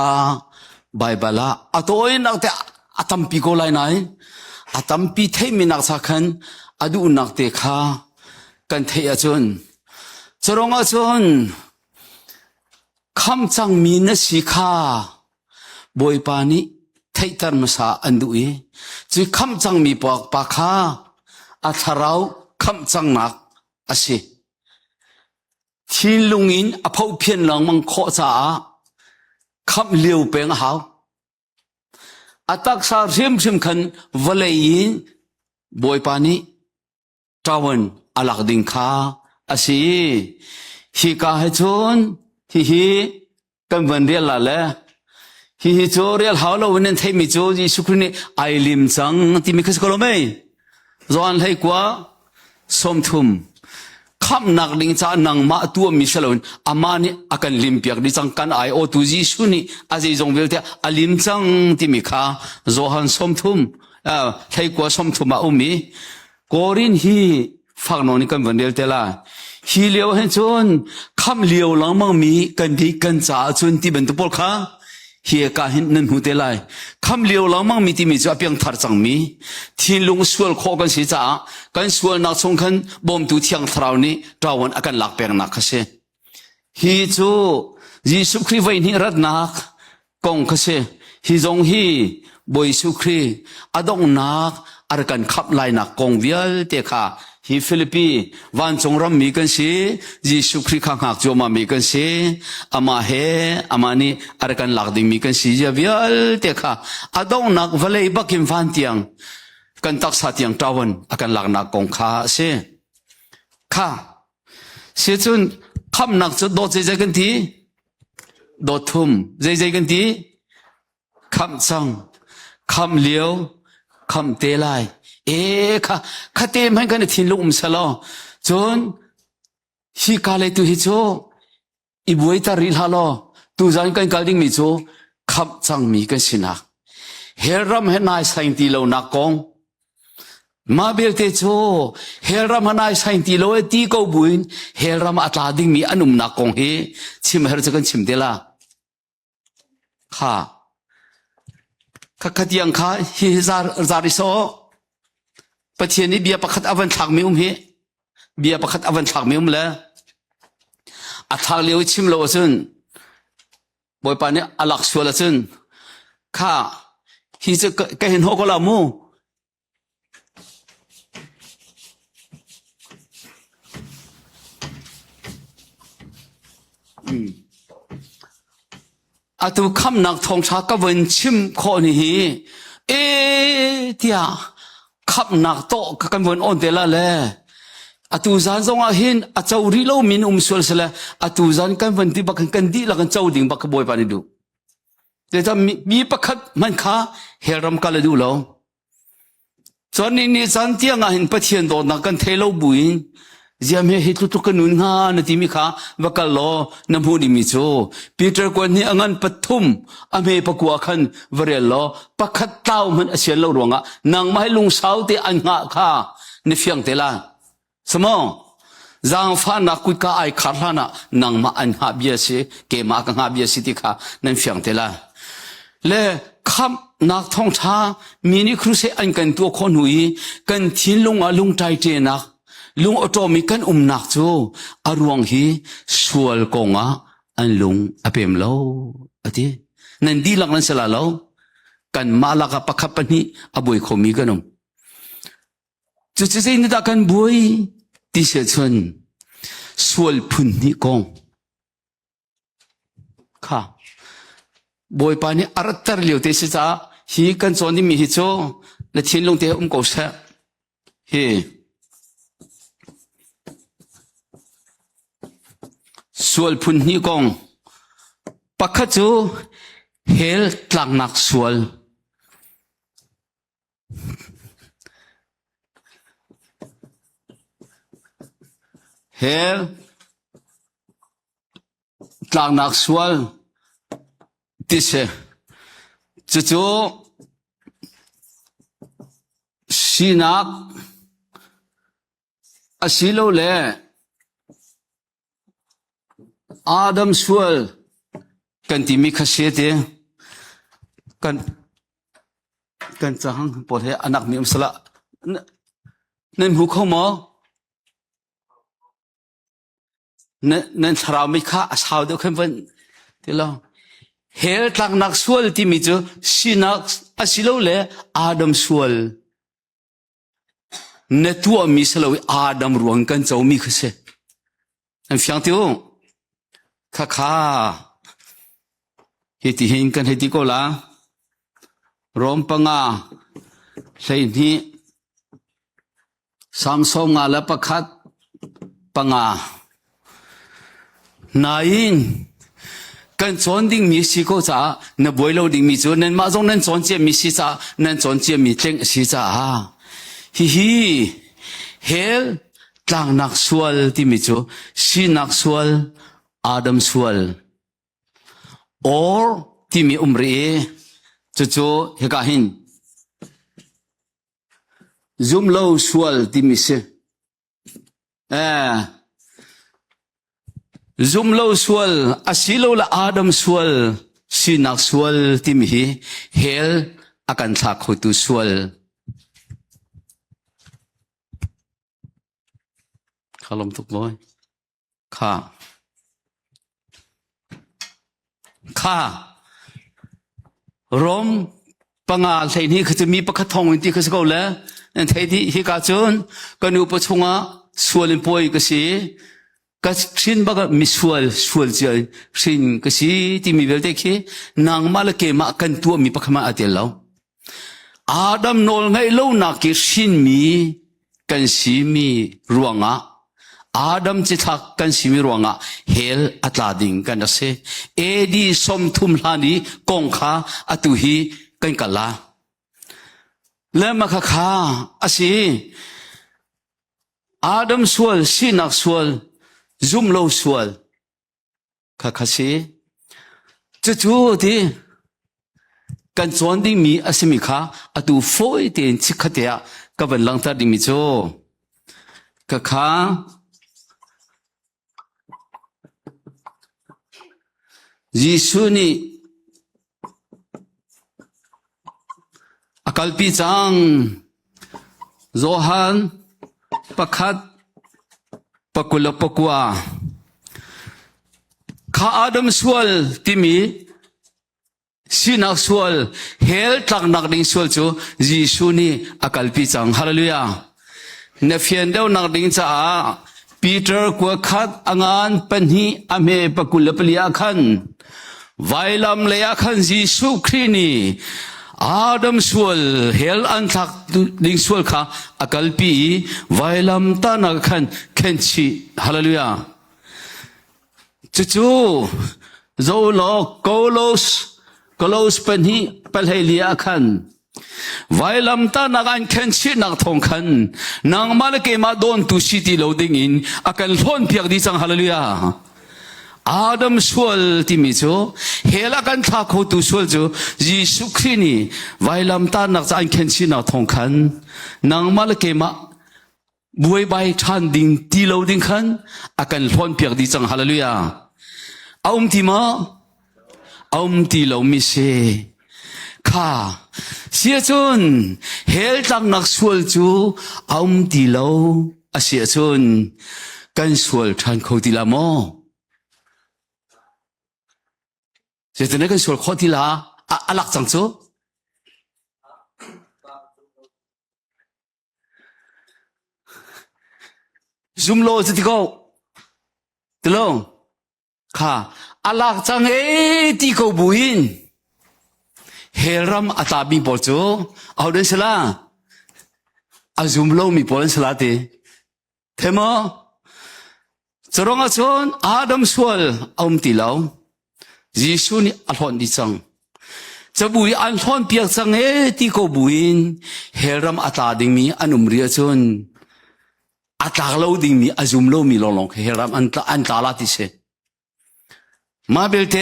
bible atoi nak te atam pi ko lai nai atam pi thei mi nak sa khan adu nak te kha kan thei a chun chorong a chun kham chang mi na si kha boy pani theitar masa andui chi kham chang mi pa kha a tharau kham chang nak ase thin lungin a phau phian lang mang kho cha kham liu peng hau atak sa rim khan valayin boy pani tawan alak ding kha asi hi ka he chon hi kan van rial la le hi cho rial haulo wen thai mi cho ji sukrini ailim chang ti mi khas kolome zon lai kwa som thum kham nak ding cha nang ma tu mi salon amani akan limpiak di chang kan ai o tu ji suni aji jong vel te alim chang ti mi kha zohan som thum thai kwa som thuma umi korin hi phagno ni kan vandel te la hi leo hen chon kham leo lang mang mi kan di kan cha chun ti ben tu pol kha hi ka hin nan hu te lai kham leo lang mang mi ti mi cha piang thar chang mi thin lung sual kho kan si cha kan sual na chong khan bom tu thiang thrau ni tawon akan lak pek na khase hi chu jisu khri vai ni rat nak kong khase hi jong hi boi su khri adong nak ar kan khap lai na kong vial te kha hi philippi van chong ram mi kan si jisu khri khang hak jo ma mi kan si ama he amani ar kan lak ding mi kan si ja vial te kha adong nak valei bakim van tiang kan tak sa tiang tawon akan lak na kong kha se kha se chun kham nak chu do je kan ti do thum je kan ti kham chang kham liao kham te lai kha te man kan thin lum salo chon hi ka le tu hi cho I buai ta ril halo tu zan kan kalding mi cho kham chang mi kan sina heram he nai sain ti lo na kong ma bel te cho heram hanai sain ti lo e ti ko buin heram atla ding mi anum na kong he chim her chakan chim dela kha khatiang kha hi zari so pathiani bia pakhat avan thak mi he bia pakhat avan thak mi la athak leo chim lo chun boy pa ne alak suala chun kha hi che ka hin ho ko la mu atu kham nak thong cha ka wen chim kho ni hi tia kham nak to ka kan wen on de la le atu zan zong a hin a chau ri lo min sul sela atu zan kan wen ti bak kan di la kan chau ding bak boy pa ni du te ta mi pakhat man kha heram ka le du lo chon ni zan tia nga hin pathian do na kan thelo buin ziam he hitu tu kanun nga na ti mi kha wakalo na mu ni mi cho Peter kwan ni angan pathum ame pakwa khan varelo pakhat taw man asian lo ronga nang mai lung sau te an nga kha ni fiang te la samo zang fa na ku ka ai kharla na nang ma an ha bia se ke ma ka ha bia si ti kha nan fiang te la le kham nak thong tha mini cruise an kan tu khon hui kan thin lung a lung tai te na lung atomic kan nak chu arwang hi sual konga an lung apem lo ati nan di lang nan sala lo kan malaka pakhapani aboy khomi kanom chu chu sei ni da kan buai ti se chun sual phun ni kong kha boy pa ni aratar liu te se cha hi kan choni mi hi cho na thin lung te ko sa hi sual phun ni kong pakhat chu hel tlang nak sual hel tlang nak sual tise chu sinak asilo le Adam sual kan ti mi khasiate kan chang por he anak mi sala nan hu khomo nan thara mi kha asau de khem van ti lo her tlak nak sual ti mi chu sinak asilo le Adam sual ne tu mi sala Adam ruang kan chau mi khase an fyang ti kha heti hin kan heti ko la รมปังอาใส่นี้สามสองงาและประคัดปังานายกันจวนดิ่งมีสิโกจ้าเนบวยเราดิ่งมีจวนนั้นมาจงนั้นจวนเจียมีสิจ้านั้นจวนเจียมีเต็งสิจ้าฮิเฮลต่างนักสวลที่มีจูสินักสวลอาดัมสวลorที่มีรีจูเฮกาหินซุมโลสวลที่มีเสซุมโลสวลอาศิโลละอาดัมสวลสินักสวลที่มีเฮลอากันทักขุตุสวลข้าลมทุกบ่อยข้ารมปังอาใส่นี้คือจะมีประคัตทองที่คือสกอแล้วนั่นไทยที่ฮิกาจนกันอุปชงะสวลป่วยก็สิก็สินบักมีสวลเจอสินก็สิที่มีเวลเด็กนางมาลเกมากันตัวมีประคมาอเดียแล้วอาดัมโนลไงเล่านักสินมีกันสิมีรวงะอาดัมจิทักกันสิมีรวงะเฮลอัตลาดิงกันนะเซเอดีสมทุมลานีกงขาอตุฮีกันกัลลาและมาข้าอาศิอาดัมสวลสินักสวลซุมโลสวลข้าสิจู่ๆที่กันจวนที่มีอาศิมิข้าอตุโฟยเตียนชิคเตียกับเป็นลังตัดดิมิโจข้ายิสุนีอากาลปีจังโจฮันประคัดปกุลปกัวข้าอาดัมสวลที่มีสินักสวลเฮลตักนักดิ่งสวลจูยิสุนีอากาลปีจังฮาเลลูยาเนฟียนเดวนักดิ่งจ้าปีเตอร์กัวขัดอ่างปัญหีอเมปกุลปลียขันไวลัมเลยขันยิสุครีนีอาดัมสวลเฮลอันทักดิ่งสวลข้าอากาลปีไวลัมตานักขันเคนชีฮาเลลูยาจู่ๆโจโลโกโลสปัญหีเปลเฮลียขันไวลัมตานักอันเคนชีนักทองขันนางมาลเกมาโดนตุสิติโลดิ่งอินอากันล้นเพียกดิจังฮาเลลูยาอาดัมสวลที่มีจูเฮลักันทักขุตุสวลจูยิสุครีนีไวลัมตานักจะอันเคนชีนักทองขันนางมาลเกมาบวยใบทันดิ่งตีโลดิ่งขันอากันล้นเพียกดิจังฮาเลลูยาเอาที่มาเอาที่โลมิเซข้าเสียจนเฮลตักนักสวลจูเอาที่โลเสียจนกันสวลทันขุติลามอเจตนากันสวดข้อที่ละอลักจังจูซุมโลจะที่เขาตลงค่ะอลักจังที่เขาบุญเฮรัมอัตาบิบอจูเอาเดินสละอาซุมโลมีบอลสละตีเทมอจรองอาชนอาดัมสวลเอาที่เรายิสุนีอัลฮอนดิจังจะบุยอัลฮอนเปียกจังที่เขาบุญเฮรัมอัตาดิ่งมีอันุมเรียจนอัตาเราดิ่งมีอาซุมโลมีลองเฮรัมอันตาลาติเสมาเบลเต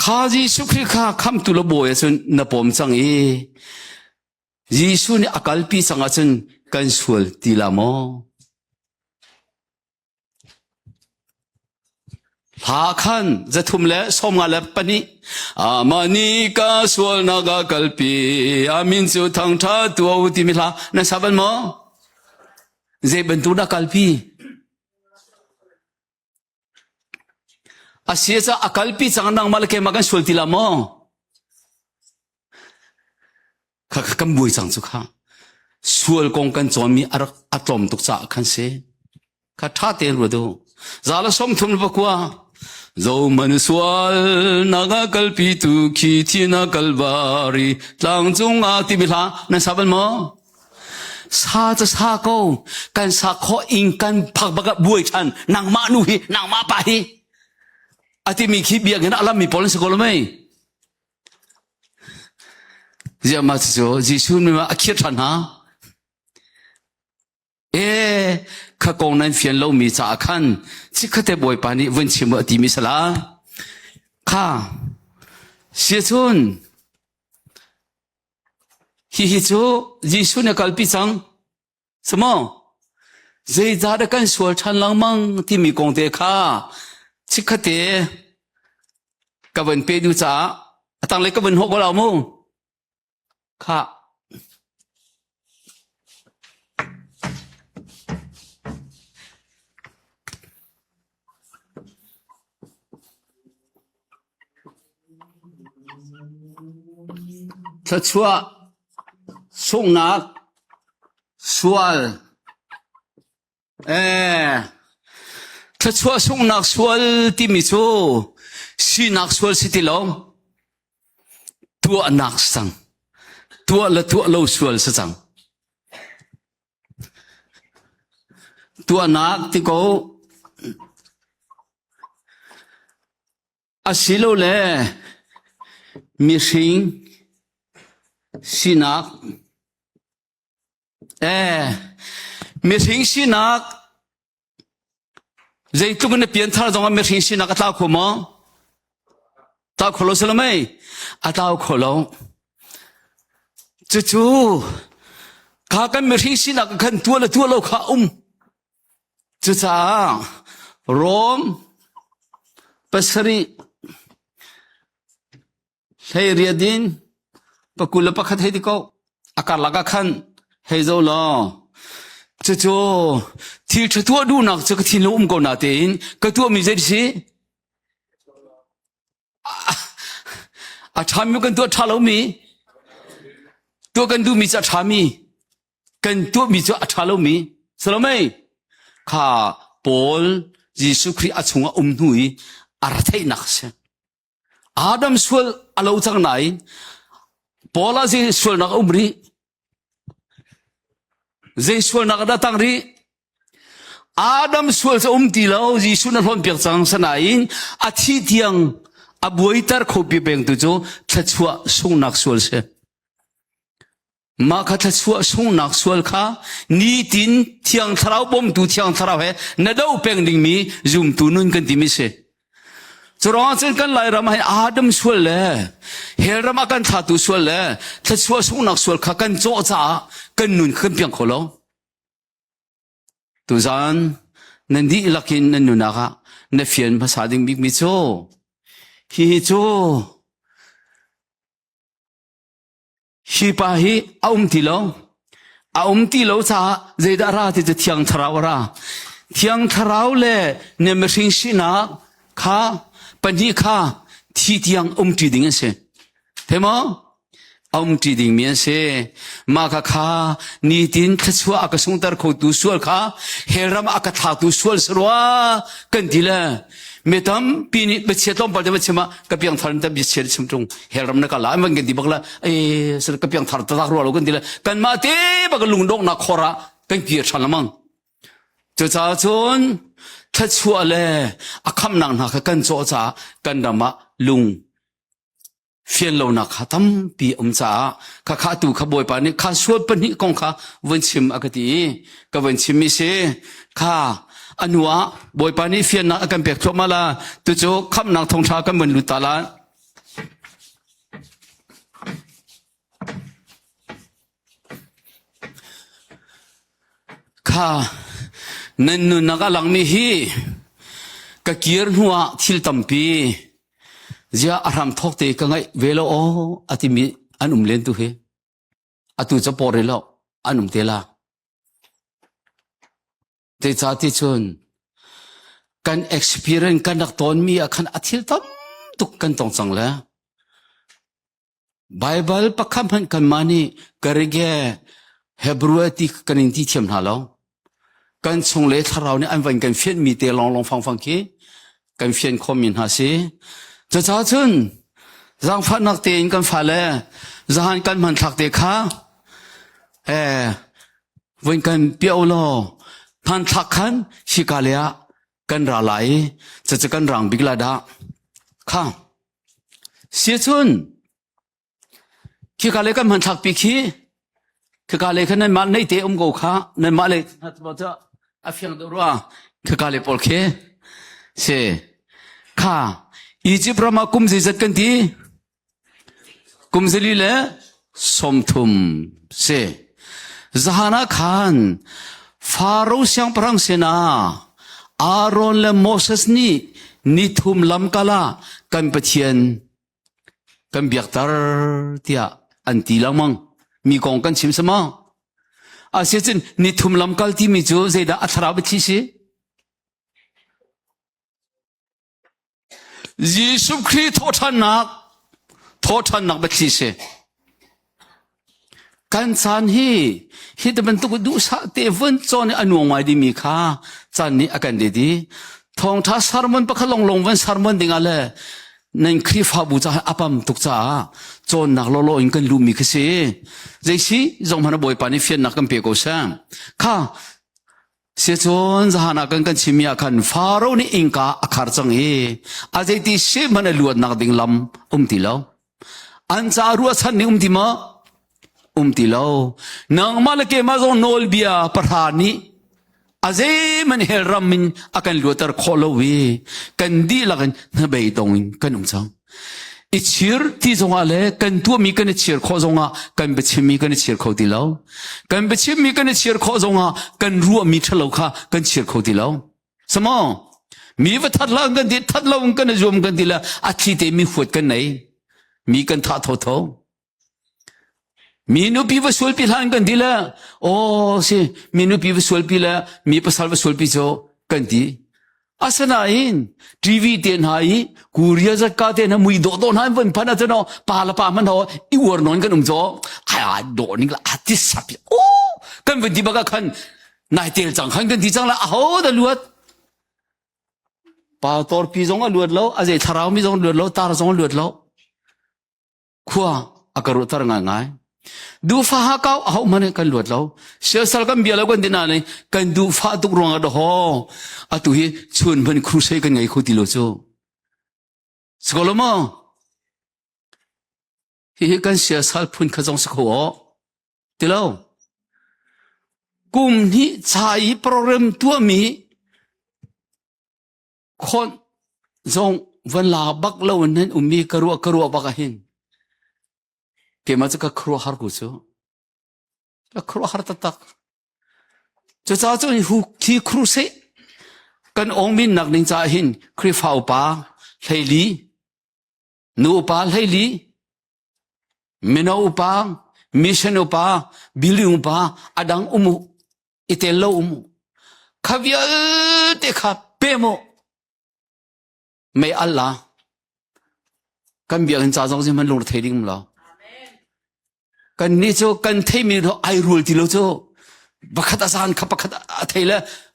ข้ายิสุคริข้าคำตุลบอยจนนับผมจังยิสุนีอากาลปีจังจนกันสวลติลามอพาขันจะทุ่มเละสมงาเล็บปนีอามานีกาสวลนากากลปีอามินจูทังท่าตัวอุติมิลานั่นสับเป็นมอเจบันตุนักกลปีอาเสียจะอากลปีจังนังมาเลเกมากันสวลติลามอข้าคำบุยจังสุขาสวลกงกันจอมีอัตลมตุกจ้าขันเสข้าท่าเตียนรู้ดูจาลสมทุมลบกัว dầu mần sual naga kalpi tu ki thina kalvari tlang chung a ti bila na saban mo sa cha sa ko kan sa kho ing kan phak baga buai than nang ma nu hi nang ma pa hi ati mi khi bia gen alam mi pol se ko mai ya ma so jisu mi ma akhiat than ha khá công nên phiền lâu mi trả khăn chỉ khá thể bồi pani vẫn chỉ mở tí mi sala khá xia chun hi chú Giêsu này kalpi chăng sao mà dây ra được căn sual chan lang mang tí mi công tế khá chỉ khá thể các vấn pe du trả tăng lấy các vấn hộ có lão mu khá thật chua sung nạc sual thật chua sung nạc sual ti mi chu si nạc sual si ti lo tua nạc sang tua là tua lâu sual sa sang tua nạc ti ko asilo le mi sinh sinak mi sinh sinak dây tung cái biển thar giống mi sinh sinak tao khổ mò tao khổ lo sao mày tao khổ lo chú cả cái mi sinh sinak cái tua lo khá chú cha Rome pasari hay riadin pakula pakhat hay diko akar laga khan hay zo lo cho thil thua du nak cho thil lo ko na tin ka tu mi zai si tham mi kan tu tha lo mi tu kan du mi cha tha mi kan tu mi cha tha lo mi salomai kha Paul Giêsu Christ achunga hui arathai nak se Adam sual alo chang nai Paula ji sual nak umri ji sual nak da tang ri Adam sual sa ti lo ji sunan hon piak chang sanain athi tiang abuitar khopi beng tu jo thachua sung nak sual se ma kha thachua sung nak sual kha ni tin thiang tharau bom tu thiang tharau he na do peng ding mi zum tu nun kan ti mi se Chorong chen kan lai ram hai Adam sual le hel ram akan tha tu sual le thachua sung nak sual kha kan cho cha kan nun khan piang kholo tu zan nan di lakin nan nu na ka na fian phasa ding big mi cho hi cho hi pa hi ti lo cha zeida ra ti thiang tharau ra thiang tharau le ne me sing sina kha pani kha thi tiang ti ding se themo ti ding mian se ma kha ni tin thachua aka sung tar kho tu sual kha heram aka tha tu sual srwa kan dila metam pini beche tom pa de chema ka piang tharan ta bi cher chim tung heram na ka la mang ge di bakla sar ka piang thar ta ro lo kan dila kan ma te bak lung dong na khora kan pi chalamang cho cha chon thachua le akham nang na kha kan cho cha kan dama lung phiền lâu na khatam pi cha kha tu kha boy pa ni kha suat pa ni kong kha wen chim akati ka wen chim mi se kha anua boy pa ni phiền na kan pek thoma la tu cho kham nang thong tha kan mun lu ta la kha nan nu na ka lang mi hi ka kir huwa thil tampi Zia aram thok te ka ngai velo o atimi anum len tu he atu cha pore lo anum te la te cha ti chun kan experience kan dak ton mi akhan athil tam tuk kan tong chang la Bible pakham han kan mani karige Hebrew ti kanin ti thiam na lo kan chung le tharau ni an van kan fian mi te long long fang fang ki กันเฟียนคอมินหาสิจะจ้าจุนจังฟันนักเตนกันฟ้าเลยจะหันกันมันทักเตค่ะวันกันเปียวโลพันทักขันชิกาเลียกันราไหลจะกันรังบิกลาดาค่ะเสียจุนชิกาเลียกันมันทักปีขี้ชิกาเลียกันนั้นมาในเตะกูค่ะนั้นมาเลยฮัตบอจะอาฟิยังดูว่าชิกาเลียปอลเคเสค่ะอีจิปต์รามาคุมจิตกันทีคุมจิลีเลสมทุมเสZahana Khan Pharaoh siyang parang sina Aaron le Moses ni thum lam kala kan pathian kan biaktar tia anti lamang mi kong kan chim sama asiachin ni thum lam kal ti mi chu zeida athara ba chi si Jesu Christ thothan nak ba chi seกันจานฮีแต่มันตุกดูสะเตวันจอนอนุงไว้ดีมีค่าจานนี้อาการดีทองท้าสารมันปะขลงวันสารมันดิ่งอะไรนั่นคริฟาบูจ้าอาปัมตุกจ้าจนนักโลอินกันลูมีคือสิใจสิจงมันบ่อยปานิเฟียนนักกันเปียกโซ่ค่ะเสียจนจะหานักกันชิมีอาการฟาโรนี่อิงกาอาคาร์จังอาใจที่เชมันลวดนักดิ่งลำตีแล้วอันจารัวสันนี่ตีมาตีแล้วนางมาเลเกมาจงโนลเบียประธานีอาเจมันเฮรัมมินอากันลวดตร์คอลวีกันดีละกันนเบย์ตงกันนุ่งจังอิชิร์ที่จงอะไรกันตัวมีกันเชียร์ข้อจงอ่ะกันเบชิมีกันเชียร์ข้อดีแล้วกันเบชิมีกันเชียร์ข้อจงอ่ะกันรัวมีทะเลาะค่ะกันเชียร์ข้อดีแล้วสมองมีวัฒนละกันดีทัดละกันรวมกันดีละอาทิตย์มีหัวกันไหนมีกันท่าทอมีนูปีวสวลปีหลังกันดีละโอ้สิมีนูปีวสวลปีละมีภาษาวสวลปีโจกันดีอาสนาอินทีวีเตียนหายกูเรียจักกาเตียนมุยโดดนายวันพันธุ์เนาะปาละปามันเนาะอีวอร์นอนกันโจไอ้โดนี่ละอาทิตย์สับโอ้กันวันดีบักขันนายเตียนจังขันกันดีจังละโอ้เดลวดปาตอร์ปีจงลวดแล้วอาเจทาราวมีจงลวดแล้วตาจงลวดแล้วขวาอากาศตระง่ายดูฟ้าเขาเอามันกันหลวดแล้วเชื่อสักกันเบียร์แล้วกันดีน่าเลยกันดูฟ้าตุกรวงอะดออะตุฮีชวนมันครูใช้กันไงคุติโลโซสกอลมาฮีกันเชื่อสักพุ่นขจงสกอติแล้วกุมนี้ใช้โปรแกรมตัวมีคนจงวันลาบักเล่านั้นมีกรัวบักหินเกี่ยมาจากครัวฮาร์กุโซครัวฮาร์ตักจะจ้าจ้าหูที่ครูเซกันองมินนักนินจาหินคริฟาวปาเฮลีนูปาเฮลีมินาอุปามิชนอุปาบิลิอุปาอดังอิเตลโลขวิอเตขับเปโมไม่อัลลากันเบียกันจ้าจ้าที่มันลงเทดิ้งมั้งล่ะกันนี่โจกันเทมีเราไอรูลที่เราโจบักขัดอาจารย์ขับบักขัดเทเล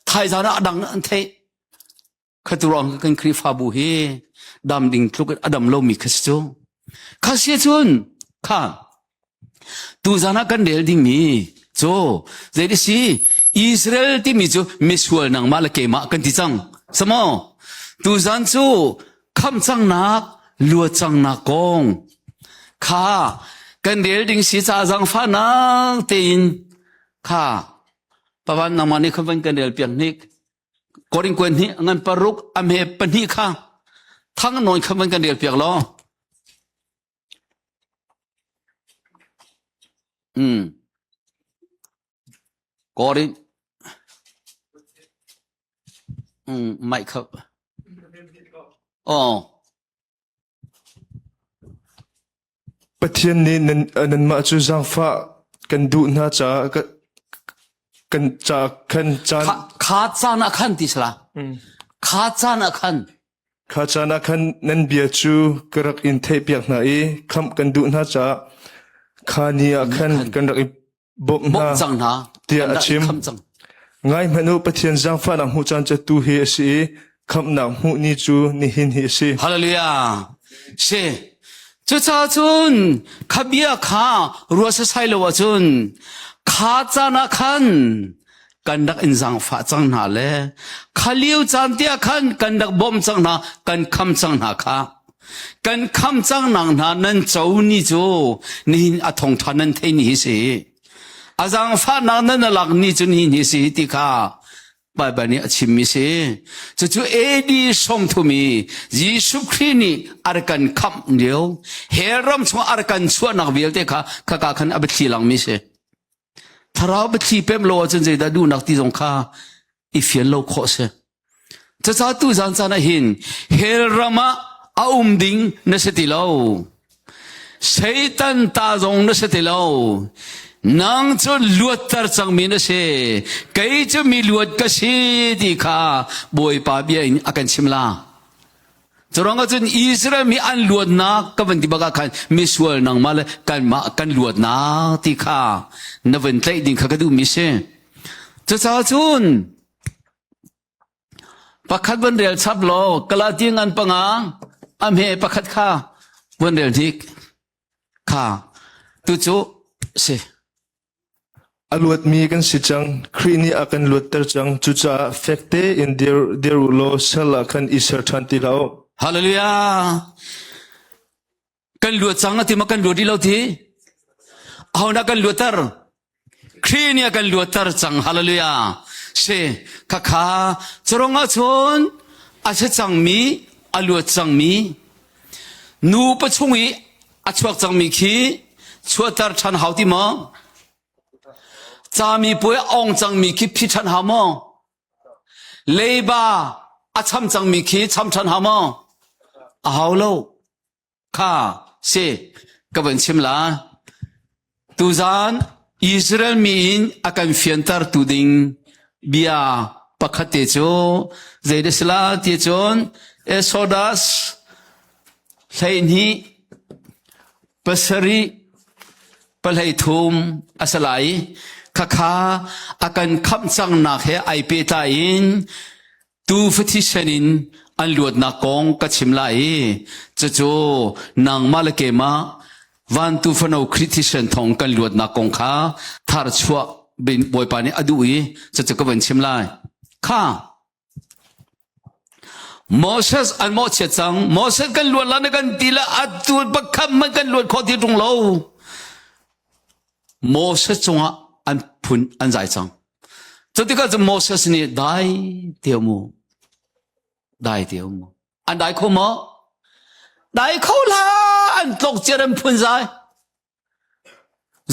ไทยจานะดังอันเทขัดรองกันคริฟาบูเฮดำดิ่งทุกอดัมโลมิคัสโจข้าเสียจนข้าตูจานะกันเดลดิ่งมีโจเจดิซีอิสราเอลที่มีโจมิสวลนังมาลเกมากันที่จังสมอตูจานโจคำจังนักลัวจังนักกงข้ากันเดียดิ้งสีจ้าจังฟ้านักเตียนข้าปะวันนำมันนี่เขาเป็นกันเดียเปียงนิกกอริงกวนนี้งั้นปรุกอเมปนีข้าทั้งนอนเขาเป็นกันเดียเปียงล้อกอริงไม่ครับอ๋อ
ประเทศนี้นั้นมาจูจังฟ้ากันดูน่าจะกันจากกันจาน
ขาจานักขันที่สละขาจานักขัน
ข้าจานักขันนั้นเบียจูกระอินเทปอยากไหนคำกันดูน่าจะขานี้ขันกันรักบบนา
จังนะ
เตียชิมง่ายมนุษย์ประเทศจังฟ้าหนังหูจันจะตูเฮสี คำหนักหูนี่จูนี่หินหิสิ
哈利路亚，是，这咋准？卡比亚卡，若是菜了我准，卡咋那看？กันดักอินสังฟ้าจังนาเลขาเลี้ยวจันเตียขันกันดักบอมจังนากันคำจังนาค่ะกันคำจังนางนานั้นเจ้านี่จูนี่อาทงทานันเทนี่สิอาจังฟ้านางนั้นหลักนี่จูนี่สิติค่ะบายบายนี่ชิมมิสิจู่เอดีส่งทุมียิสุครีนี่อาร์กันคำเดียวเฮรัมชงอาร์กันชวนนักเบียลเตค่ะข้าขันอับทีหลังมิสิถ้าเราไปที่เพิ่มโลจนจะได้ดูนักที่สงข้าอีเฟียนโลโคเสจะจะตู้จันทร์นะหินเฮรามาอาดิงนัสติโลเซตันตาจงนัสติโลนางจะลวดตรจังมีนัสใครจะมีลวดก็สิดีค่ะบอยป้าเบียนอากันชิมลาจรองก็จนอิสราเอลมีอันลวดนักก็วันที่บักกันมิสวลนังมาเลยกันลวดนักที่ข้านวันที่ดิ่งข้าก็ดูมิเช่จะจ้าจุนปักขัดวันเรียลชับโลกลาดิ้งอันปังอ่ะอเมปักขัดข้าวันเรียลดิกข้าตุจูเส
อลวดมีกันสิจังครีนี่อากันลวดเตอร์จังจุจ้าเฟกเตอินเดียร์โลเซลคันอิสร์ทันติลาว
ฮาเลลูยากันลวดจังนะที่มากันลวดที่เราที่เอานักกันลวดเตอร์ครีนี่กันลวดเตอร์จังฮาเลลูยาเช่ข้าจรองอาชนอาเชจังมีอลวดจังมีนูปะชงอีอาชวกจังมีขี้ชัวเตอร์ชันหาวที่มั้งจามีป่วยองจังมีขี้พิชันหามอเลยบ้าอาช้ำจังมีขี้ช้ำชันหามอเอาโลข้าเสกบันชิมลาตูจานอิสราเอลมีอินอาการเฟียนตาร์ตูดิงเบียปักขัดเตโจเจเดสลาเตโจนเอโซดัสไลนีปัสรีปลายทุมอาสลายข้าอาการคำจังนักเฮไอเปตาอินตูฟติชนินอันลวดนักกงกัชิมไลจะโจนางมาลเกมาวันตูฟนเอาคริติชันทองกันลวดนักกงข้าทาร์ชัวบินบอยปานีอดูอีจะก็เป็นชิมไลข้าโมเสสอันโมเสสจังโมเสสกันลวดล้านกันตีละอัดตัวบักคำมันกันลวดข้อที่ตรงเราโมเสสจงอันพุนอันใจจังจะที่ก็จะโมเสสนี่ได้เดียวมูได้เดียวมูอันได้เขามั้ได้เขาละอันตกเจริญพุนใจ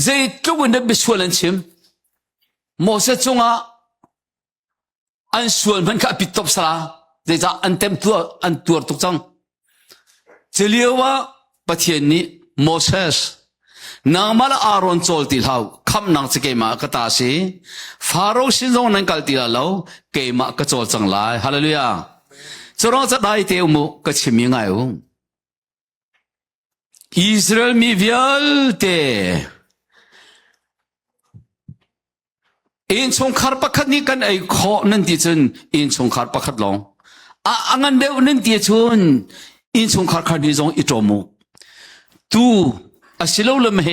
ใจทุกวันนี้บิสวลันชิมโมเสสจงอันส่วนมันก็ปิดตบสลาใจจะอันเต็มตัวตุกจังจะเรียกว่าประเทศนี้โมเสสนางมาลอารอนโจลติลาวคำนางจะเกมากระตาสีฟาโรห์สินจงนังกัลติลาลาวเกมากระโจลจังไลฮาเลลูยาจะรอจะได้เตียวมุกชิมยังไงวะอิสราเอลมีวิลเตอินชงคาร์ปักขัดนี่กันไอ้ข้อนั่นที่จนอินชงคาร์ปักขัดลงอันเดียวนั่นที่จนอินชงคาร์ขัดนี่จงอิจมุตูอาศิลล์ลมเห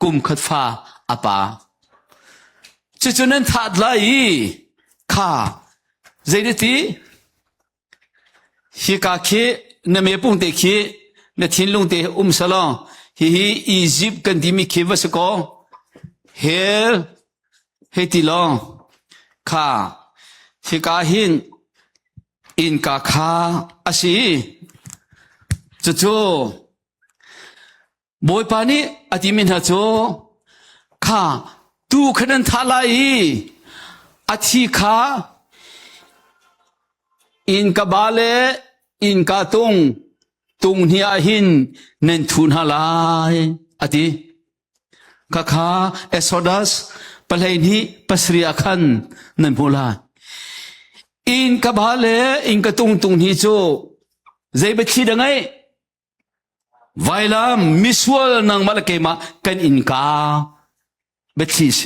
กุมขัดฟ้าอาปาจะจนนั้นทัดไล่ข้าใจดีที่ฮิกาเคนเมปุ่งเตคีนทิ้งลงเตสลองฮิอียิปต์กันที่มีเขวสกอเฮติลองข้าฮิกาหินอินกาข้าอาศิจู่บอยปานีอธิมินหาโจข้าตูขนันทาลายอธิข้าอินกบาเลอินกาตุงเฮียหินนันทุนฮาลายอธิข้าเอสโซดัสปเลนีปัสริยคันนันพูลาอินกบาเลอินกาตุงฮีโจใจเบ็ดชีดังไงไวลามิสวลนังมาลเกมากันอินกาเบ็ดชีเช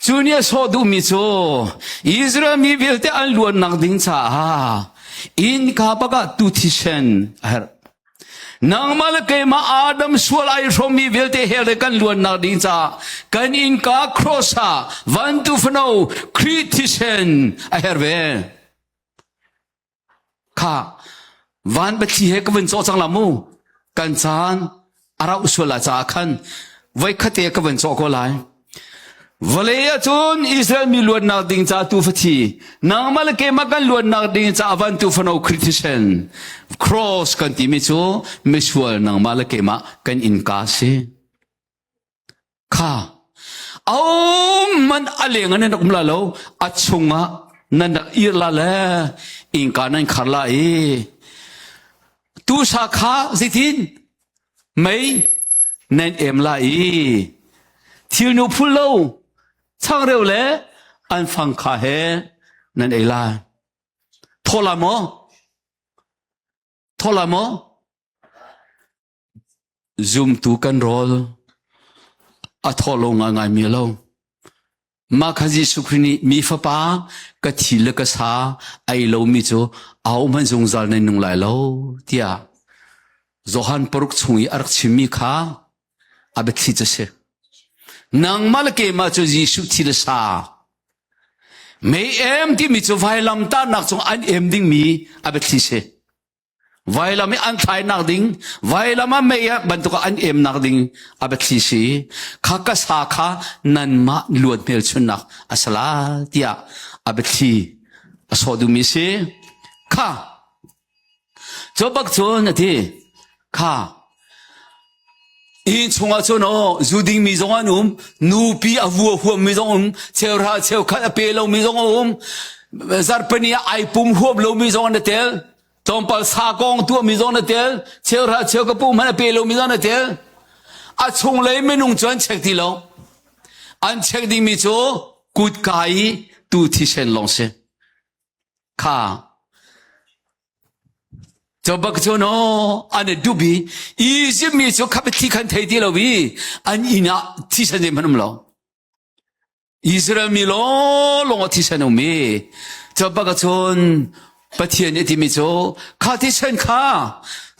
จูเนียโซดูมิโซอิสราเอลมีเวลเตอันล้วนนักดิ้งจ้าอินคาปะกะตุทิเชนนางมาลเกมาอาดัมสวลไอโรมีเวลเตเฮเลกันล้วนนักดิ้งจ้ากันอินคาครอสาวันตุฟโนคริติเชนไอเฮเวข้าวันบัติเฮกวันโซจังลามูกันจานอาราอุสวลาจ้าขันไว้ขัดเอกวันโซก็ไลวะเลยจนอิสราเอลมีล้วนนักดิ้งจ้าตูฟทีนางมาลเกมากันล้วนนักดิ้งจ้าวันตุฟโนคริติเชนครอสกันที่มิจูมิชวลนางมาลเกมากันอินกาเซข้าเอามันอะไรเงี้ยนักมุลาโลอัจฉงะนั่นนักอิรลาเลอินกานันขารลาตูชาข้าสิทินไม่นั่นเอ็มลาทิวนูพูโลช่างเร็วเลยอันฟังข้าเฮนั่นเอลาโทลามอซุมตูกันรอลอัทอลงงายมีโลมาขจิสุขนีมีฟ้าป้ากะทิลกะสาไอโลมิโจเอามันจงจาในนุ่งไหลโลเตียโจฮันปรุกชงอีอารักชิมีข้าอาเบทิจะเสนางมาลเกมาโจยิสุทิลสาไม่เอ็มที่มิโจไวลัมตานักจงอันเอ็มดิ้งมีอาเบทิเสไวลามีอันไทยนักดิ้งไวลามาไม่บรรทุกอันเอ็มนักดิ้งอาเบทิเสข้ากษาข้านันมาลวดเมลชุนนักอาสลาเตียอาเบทิอสอดูมิเสข้าจบักโจนทีข้าอินชงอาชนอจูดิงมิจงอานูปีอาวัวหัวมิจงเชลราเชลขัดเปลามิจงซาร์ปนีไอปุ่มหัวโลมิจงนเตลตอมปัลสากองตัวมิจงนเตลเชลราเชลกปุ่มมันเปลามิจงนเตลอาชงเลยไม่นุ่งจวนเช็คทีแล้วอันเช็คดิมิโจกุดกายตูทิเชนลงเซข้าจบักโจนอันดูบีอีจิปต์มีโจขับที่ขันไทยดีแล้ววีอันอินาที่ฉันเดินมันแล้วอิสราเอลมีลงที่ฉันมีจบักโจนปะเทียนที่มีโจข้าที่ฉันข้า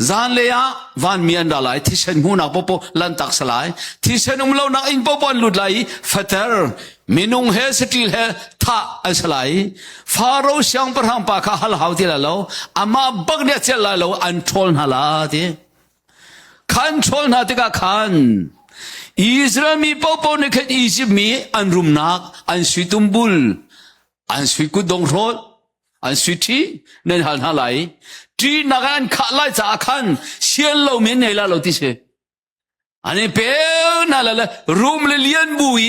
จานเลยอะวันมีอันดาลายที่ฉันหูนักปปลันตักสลายที่ฉันเรานักอินปปลุดไหลฟัตเตอร์มินุงเฮสติลเฮท่าอัสลายฟาโรห์ช่างประหารปากฮัลฮาวที่ละเราอามาบักเดียเจลละเราอันโทนฮัลาดีขันโทนฮัติกาขันอิสราเอลมีปปนึกถึงอียิปต์มีอันรุมนักอันสุยตุมบุลอันสุยกุดงโรดอันสุยที่นั่นฮัลฮัลไลที่นักอันขัดไล่จากขันเชียนเราไม่เนล่าเราที่เชอันนี้เป็นนั่นแหละรูมเลียนบุย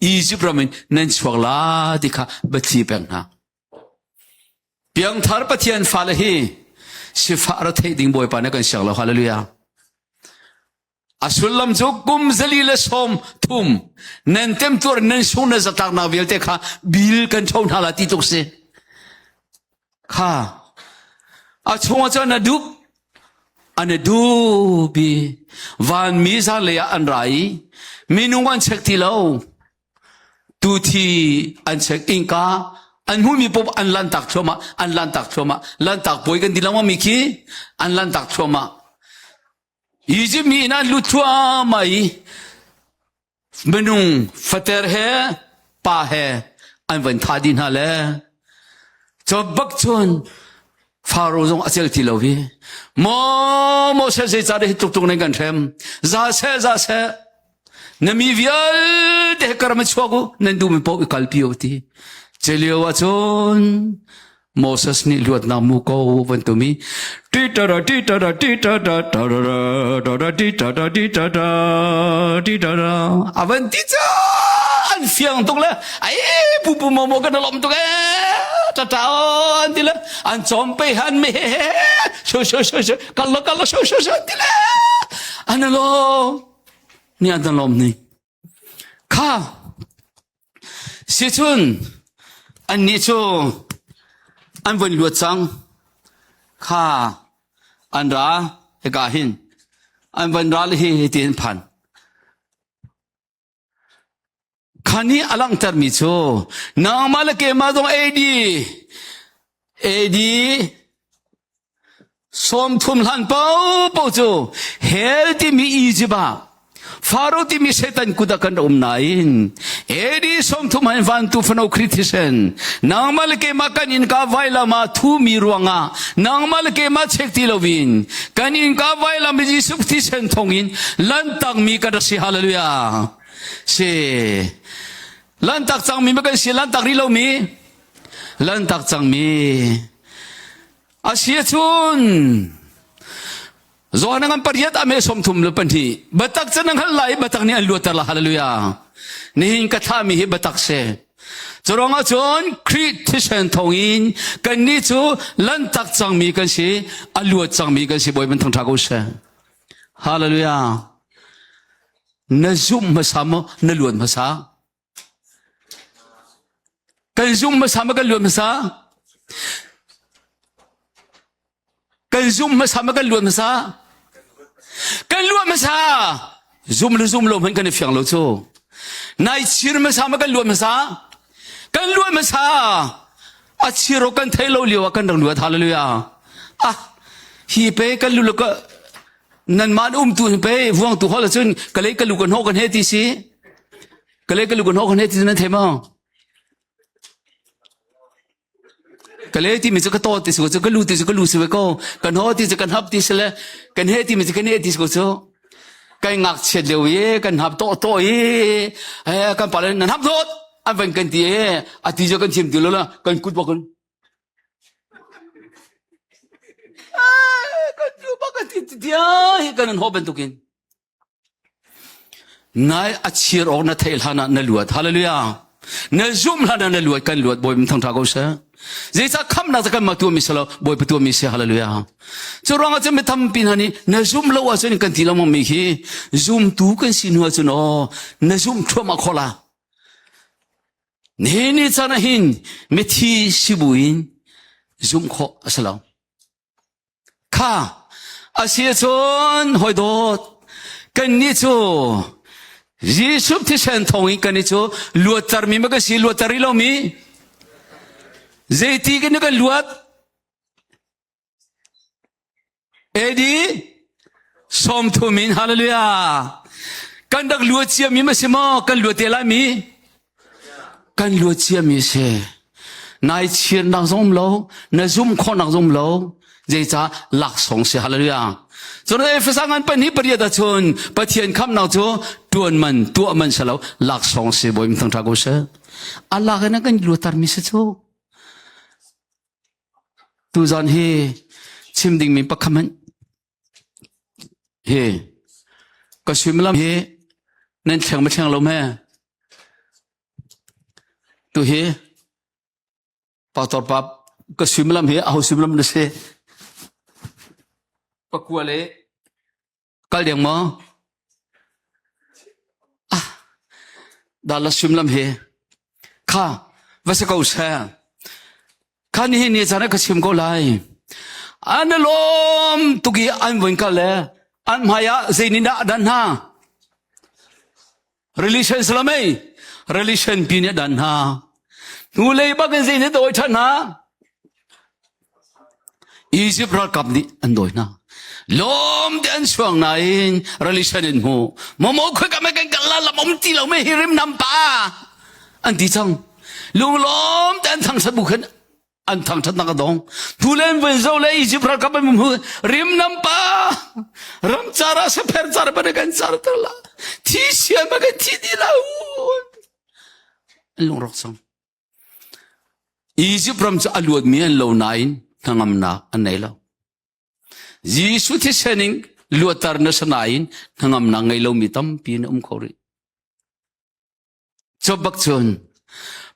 อียิปต์เราไม่นั่นสวกลาที่ข้าบัตรีเปียงนะเปียงทาร์ปะเทียนฟ้าเลยสิฟ้าเราเทดิ่งบ่อยปานกันเสียงเราฮาเลลูยาอัศวลลำจุกุมซลีเลสอมทุมนั่นเต็มตัวนั่นส่งนั่นจะตักนาวิลเตข้าบิลกันชาวนาลาติตุกเสข้าอาชงอาจารย์ดูอันดูบีวันมิซาเลียอันไรมีนุ่งอันเช็คที่เราตูทีอันเช็คอิงกาอันหูมีปบอันลันตักชัวมาอันลันตักชัวมาลันตักป่วยกันดีแล้วว่ามีคีอันลันตักชัวมาอีจิปต์มีนั่นลุทัวมาอีมนุงฟัตเตอร์เฮป้าเฮอันวันทาดินฮะเลยจบบักชนฟาโรห์จงอาเซลที่เราวีโมเสสจะได้ตุกตุกในกันเทมซาเซนมีวิลเดกรามชวกุนันดูมีปอกัลพิโอตีเจลิโอวาชนโมเสสนี่ลวดนามุกเอาวันตุมีติตาราติตาราติตาราตาราติตาราติตาราติตาราอาวันติจ้าอันเฟียงตุกเลยไอ้ปูโมกันลมตุกจะตาอันที่ละอันจอมไปหันเมชูกันละชูที่ละอันนั้นลมนี่อันนั้นลมนี่ข้าสิชุนอันนี้ชูอันวันลวดซังข้าอันราเอกาหินอันวันราลฮีเตียนพันข คันนี้อลังเตอร์มิโซนางมาเลเกมาตรงเอดีสมทุมหลันเป้าโจเฮลที่มีอีจิบะฟาโรที่มีเซตันกุดกันนายเอดีสมทุมหันวันตุฟนอคริติเซนนางมาเลเกมากันอินกาไวลามาทูมีรวงานางมาเลเกมาเช็คติลวินกันอินกาไวลามิจิสุฟติเซนทงอินลันตักมีกันสิฮาเลลูยาเซลันตักจังมีไม่กันสิลันตักริโลมีลันตักจังมีอาเซียชุนจอนังปริยัตอเมสมทุมลปันทีบัตักจะนังฮัลไลบัตักนี่อัลลูตาลาฮาเลลูยานี่หินกะทามีฮิบัตักเซจรองอาจนคริสติเซนทองอินกันนี่จูลันตักจังมีกันสิอัลลูจังมีกันสิบอยมันทั้งทากุเซฮาเลลูยานซุมมาสามนลวนมาสากันซุมมาสามกันลวนมาสากันซุมมาสามกันลวนมาซากันลวนมาซาซุมลมันกันเฟียงโลโซนายชีรมาสามกันลวนมาซากันลวนมาซาอาชีรกันเทโลเลียวกันดังลวนฮาเลลูยาฮีเปกันลุก็นันมาตุเปวงตุฮอลจนกันเลยกันลุกันฮอกันเฮติซีกันเลยกันลุกันฮอกันเฮติซีนั่นเทมากันเลยที่มันจะกระโตติสกุจะกันรู้สิเวก็กันหัวที่จะกันฮับที่เสละกันเฮที่มันจะกันเฮที่สกุจะกันงักเฉดเดียวกันฮับโตกันปาเลนันฮับโตอันเป็นกันที่อาทิตย์จะกันชิมตัวละกันกุดบอกกันกันดูบอกกันที่เดียวกันหัวเป็นตุกินนายอาชีรออกนัทเทลฮานะนลวดฮาเลลูยานซุมฮานะนลวดกันลวดบอยมันทั้งทางเขาเสียเจ้าคำนั้นจะกันมาตัวมิสลาบอยประตูมิสฮาเลลูยาจะร้องอาจจะไม่ทำปีนันนี่นซุมเราอาจจะนี่กันที่เราไม่มีซุมตูกันสินหัวจุนนซุมทั่วมาขอละนี่จะนะหินไม่ที่สิบุอินซุมขอสลามข้าอาเซียชนหอยโดดกันนี่จูยิสุที่เซนทองอินกันนี่จูลวดตามีมันก็สิลวดตาริโลมีเจตีกันนี่ก็ลวดเอดีสมทุมินฮาเลลูยากันดักลวดเชียมีมาสิมากันลวดเตลามีกันลวดเชียมีเสนายเชียนนักสมโลนายซุมคนนักสมโลเจจ้าหลักสองเสียฮาเลลูยาจนเอฟซังอันเป็นฮิปเรียดชนปะเทียนคำนักจูตัวมันเสลาหลักสองเสียบ่อยมันทั้งทากุเสอัลลาห์กันลวดตารมิสจูตูจานเฮชิมดิ่งมีปักคำมันเฮก็ชิมลำเฮนั่นเชียงไม่เชียงเราแม่ตูเฮปาตอร์ปับก็ชิมลำเฮเอาชิมลำนั่นเสปักกัวเล่กัลเดียงมั้งดาลชิมลำเฮข้าว่าจะกูเสียขันนี้เนี่ยจะนักชิมก็ไลอันลมตุกี้อันวันกันเลยอันมายาเจนินดาดันฮา relation สลามี relation ปีนี้ดันฮานูเลยบักเจนิดโดยท่านฮะอียิปต์รักกับนี่อันโดยนะลมเดินช่วงไหน relation อินหูมองคุยกันไม่กันกันละละมตีเราไม่ฮิริมน้ำปาอันที่จังลุงลมเดินทางสบุกันอันทางฉันนักดองทุเรนเป็นเจ้าเลยอียิปต์รักกับมันริมน้ำปารำจาระเสพจาระเป็นกันจาระตละที่เสียมันกันที่ดีแล้วลุงรักสังอียิปต์รำจาลวดมีอันเหล่าไหนทางอำนาจอันไหนแล้วยิสุที่เซนิงลวดตารนัสนายทางอำนาจไงเรามีตั้มปีนขอริจบบักชน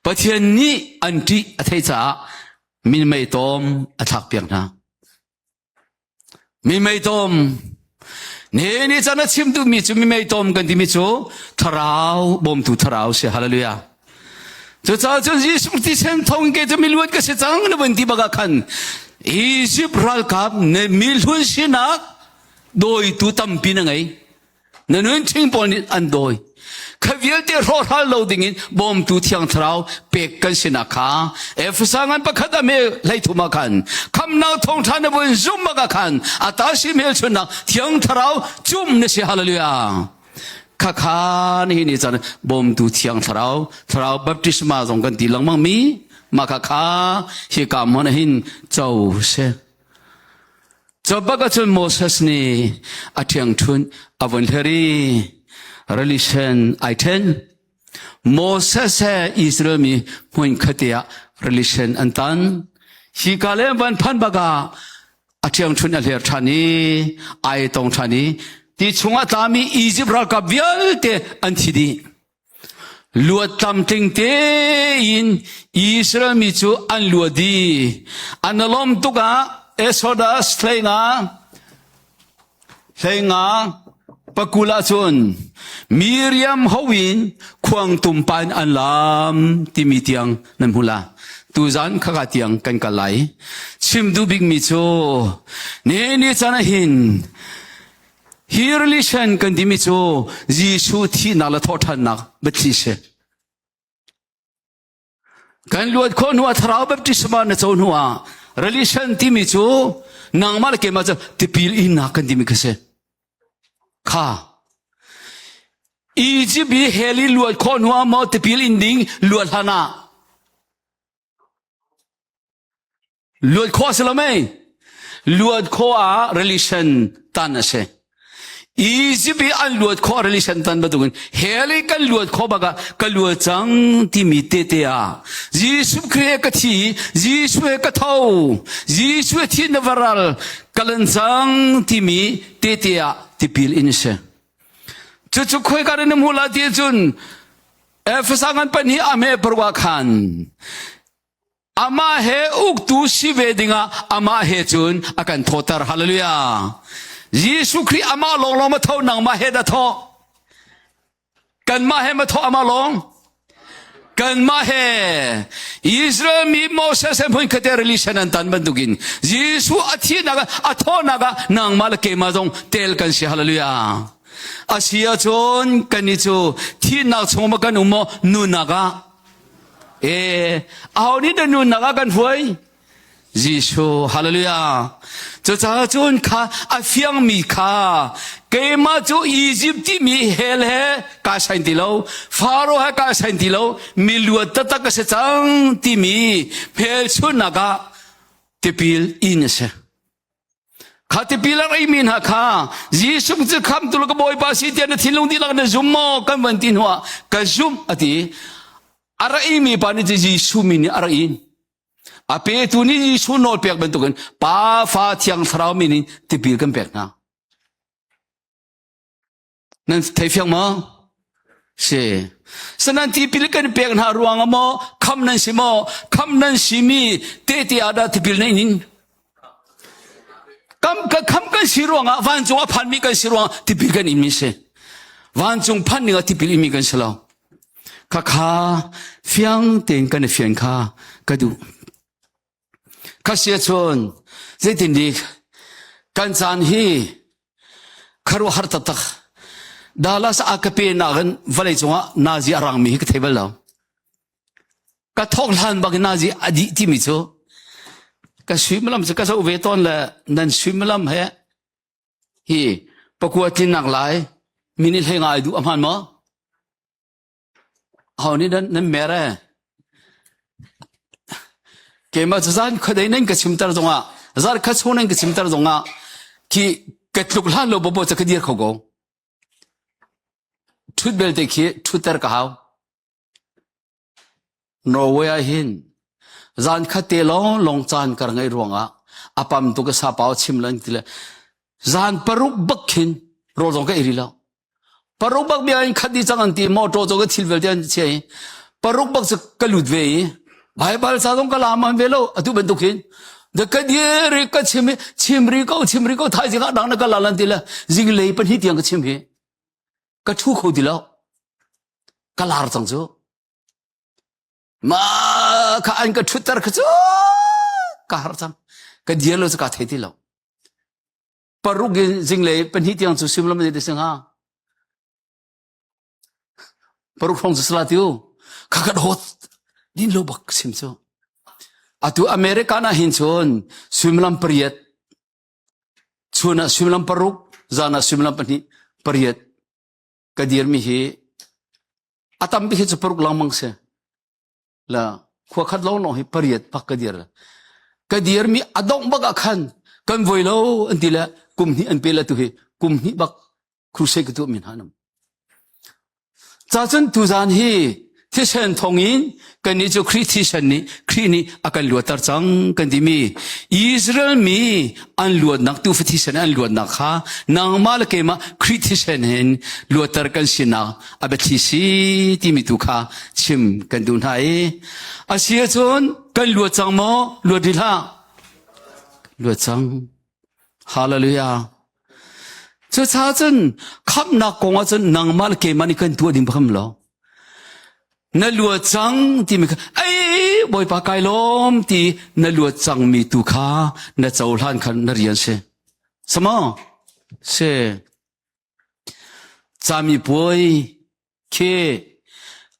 ปะเทียนนี้อันที่อัฐิจ่ามินไม่ตอมอัฐักเปียงนะมินไม่ตอมนี่จะนัดชิมดูมิจูมินไม่ตอมกันที่มิจูทาราวบอมตูทาราวเสียฮาเลลูยาจะจ้าจนยิสุที่เซนทองเกจะมิลวดก็เสียจังในวันที่บักกันอียิปต์รักกับในมิลหุ่นสินักโดยตูตั้มปีนังไงนั่นชิงปอนิอันโดย ขวิลเตรอรัลโลดิงินบอมตูเทียงทราวเป็กกันสินะขาสังอันประคัดเมไลทุมากันคำนาทงทานบนซุ่มมากกันอาตาชิเมลชนะเทียงทราวจุ่มเนสิฮาเลลูยาข้าขานี่จันบอมตูเทียงทราวบัพติศมาตรงกันตีหลังมังมีมาข้าขาฮิกามมันหินเจ้าเสจบก็จนโมเสสนี่อาเทียงทุนอวันเทรี relation ไอเทนโมเสสอิสราเอลมีพูนขัดยา relation อันตันฮิกาเลวันพันบากาอาเทียงทุนอเลียร์ชานีไอตองชานีที่ชงอาตามีอียิปต์รักกับวิลเตอันที่ดีลวดตำติงเตอินอิสราเอลมีจูอันลวดดีอันลมตุกะเอสโอดัสเลงาปกุลาชนมิริยมฮาวินควงตุมปันอันลามที่มีเตียงนั่นพูละตูจันข้าเตียงกันกันไหลชิมดูบิกมิโซเนนี่จันหินฮีร์ลิชันกันที่มิโซยิสุที่นาละทอดทันนักบัติเชกันลวดคนหัวทราวบัติสมานเจ้าหัวrelation ที่มิโซนางมาเลเกมาจะติปิลอินนักกันที่มิกเซข้าอียิปต์เฮลิลวดคนหัวมาติปิลอินดิ้งลวดฮานาลวดข้อสละไม่ลวดข้อrelation ตันเสอียิปต์อันลวดข้อ relation ตันบัดกุนเฮลิกันลวดข้อบากะกันลวดจังที่มีเตเตียยิสุครีกที่ยิสุเอกท้าวยิสุที่นวรัลกันจังที่มีเตเตียที่พิลอินเสจุคุยกันในมูลที่จุนสังอันเป็นฮีอาเมปรวาคันอามาเฮอุกตูสิเวดิงาอามาเฮจุนอากันทอตาร์ฮาเลลูยายิสุครีอามาลงมาเท่านังมาเฮดะทอกันมาเฮมาเท่าอามาลงกันมาเฮอิสราเอลมีโมเสสพูดกันแต่ relation อันตันบันทุกินยิสุอาทินักอาทอนักนังมาเลเกมาจงเตลกันสิฮาเลลูยาอาเซียจนกันนิจูที่นักสมกันอุโมนุนักเอานี่เดินนุนักกันฟวยยิสุฮาเลลูยาจะจ้าจนข้าอาเฟียงมีข้าเกมาจูอียิปต์ที่มีเฮลเฮกาสันติโลฟาโรเฮกาสันติโลมีลวดตะตะกษจังที่มีเพลชุนักที่พิลอินเสข้าที่พิลอะไรมีนะข้ายิสุจะคำตุลกบอยภาษีเตียนทิ้งลงที่หลังนั้นซุมโมกันวันที่หัวกันซุมอดีอะไรมีปานิจยิสุมีนี่อะไรอาเปตุนี่ยิสุโนเปียกเป็นตุกันป้าฟ้าเทียงสราวมีนี่ที่พิลกันเปียกนะนั่นเทียงมั้งเช่ฉะนั้นที่พิลกันเปียกนะรวงมั้งคำนั้นสิมั้งคำนั้นสิมีเตติอาดาที่พิลนี่นินคำกันสิรวงวันจงพันมีกันสิรวงที่พิลกันอิมิเช่วันจงพันนี่ก็ที่พิลอิมิกันสลาวข้าเฟียงเต็งกันเฟียงข้ากระดูข้าเสียชนเจตินดีกันจานฮีคารุฮาร์ตักดาลัสอากเปนักันวันไอจงนาซีอารังมีก็เทเบิลแล้วก็ทอกลันบักนาซีอดีตที่มิโซก็สวิมลำจะก็จะอุเวตอนละนั่นสวิมลำเฮฮีปกวดที่นักไลมินิลเฮงไอดูอามันมั้งเอานี่นั่นเมร่เกมาจะสั่งคดีนั่นก็ชิมตาร์จงอ่ะสั่งคัดส่วนนั่นก็ชิมตาร์จงอ่ะที่กัดลุกล้านโลบบ่จะคดีเขาโกชุดเบลต์ที่ชุดตาร์ก็เอาโนเวียหินสั่งคัดเตลองจานกันไงรวงอ่ะอาปั๊มตุกสาปาวชิมลังทีละสั่งปรุกบักหินโรจงก็อีริลาปรุกบักเบียนคัดดีจังอันที่มอโตจงก็ทิลเวลเดียนเชยปรุกบักจะกลุดเวย์ไบเบิลสาดงกลามันเวโลอตุเป็นตุกินเด็กเดียริกชิมริโกท้ายสิกาดังนักลาลันติละจิงเลยเป็นฮิตยังก็ชิมเหก็ทุกคนดีแล้วก็ลาร์จังจูมาข้าอันก็ชุดตร์ก็จูก็หาร์จังก็เดียร์เราจะกัดเหตุแล้วปรุกจิงเลยเป็นฮิตยังจูซิมลมันเดสิงฮะ paruk hong sala tiu kakat hot din lo bak sim so atu Amerika na hinchon swimlam pariyat chuna swimlam paruk zana swimlam pani pariyat kadir mi hi atam bi hi paruk langmang se la khwa khat lo no hi pariyat pak kadir mi adong baga khan kan voilo antila kumni an pela tu hi kumni bak kruse ke tu min hanam cha chun tu zan hi thisan thongin kan ni chu christian ni khrini akan luatar chang kan di mi Israel mi an luat nak tu thisan an luat nak ha nang mal ke ma christian hen luatar kan sina abathi si ti mi tu kha chim kan dun hai asia chon kan luat chang mo luat dil ha luat chang hallelujah cho cha chun khap na kong a chun nang mal ke mani kan tu ding pham lo na lua chang ti mi ai boy pa kai lom ti na lua chang mi tu kha na chau hlan khan na rian se sama se chami boy ke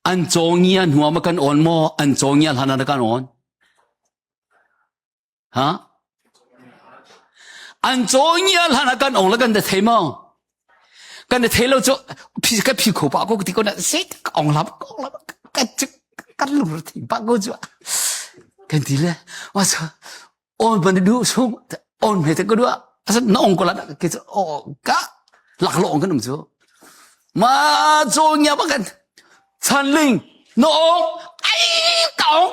an chongian huwa ma kan on mo an chongian hana kan on ha an chongian hana kan on la kan de thai mo kan de thai lo cho phi ka phi kho pa ko ti ko na se ong lap kan lu ti pa ko jo kan ti le wa so on ban du so on he te ko do asa na ong ko la ke so o ka lak lo ong kan um jo ma chongia ba kan chan ling no ong ai kaong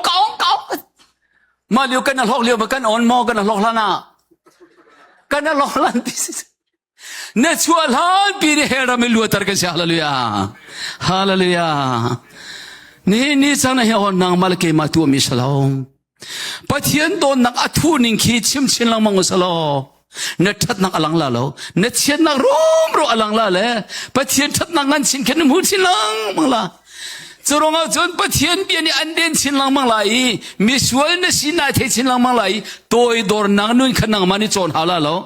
ma liu kan na lok liu ba kan on mo kan na lok la na kan na lok lan ti ne chua lan pi re hera me lu tar ka hallelujah ni chana he on nang mal ke ma tu mi salom pathian don nak athu ning khi chim chin lang mang salo ne that nak alang la lo ne chen nak ro alang la le pathian that nak ngan chin ken mu chin lang mang la chorong a chon pathian bi ni an den chin lang mang lai mi sual na sin na the chin lang mang lai toy dor nang nun khan nang mani chon hala lo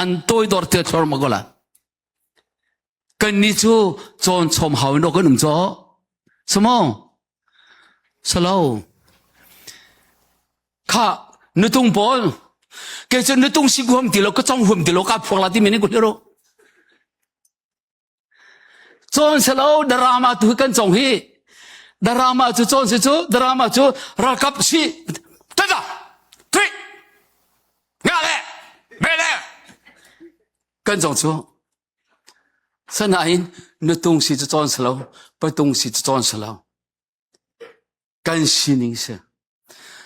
an toy dor te chor magola kan ni chu chon chom haw no kan um cho samo salo kha nutung bol ke chen nutung si guam ti lo ka chong hum ti lo ka phok la ti meni ko ro chon salo drama tu kan chong hi drama chu chon se chu drama chu ra kap si ta da tri nga le be le kan chong chu sanain nutung si chu chon salo patung si chu chon salo kan sining se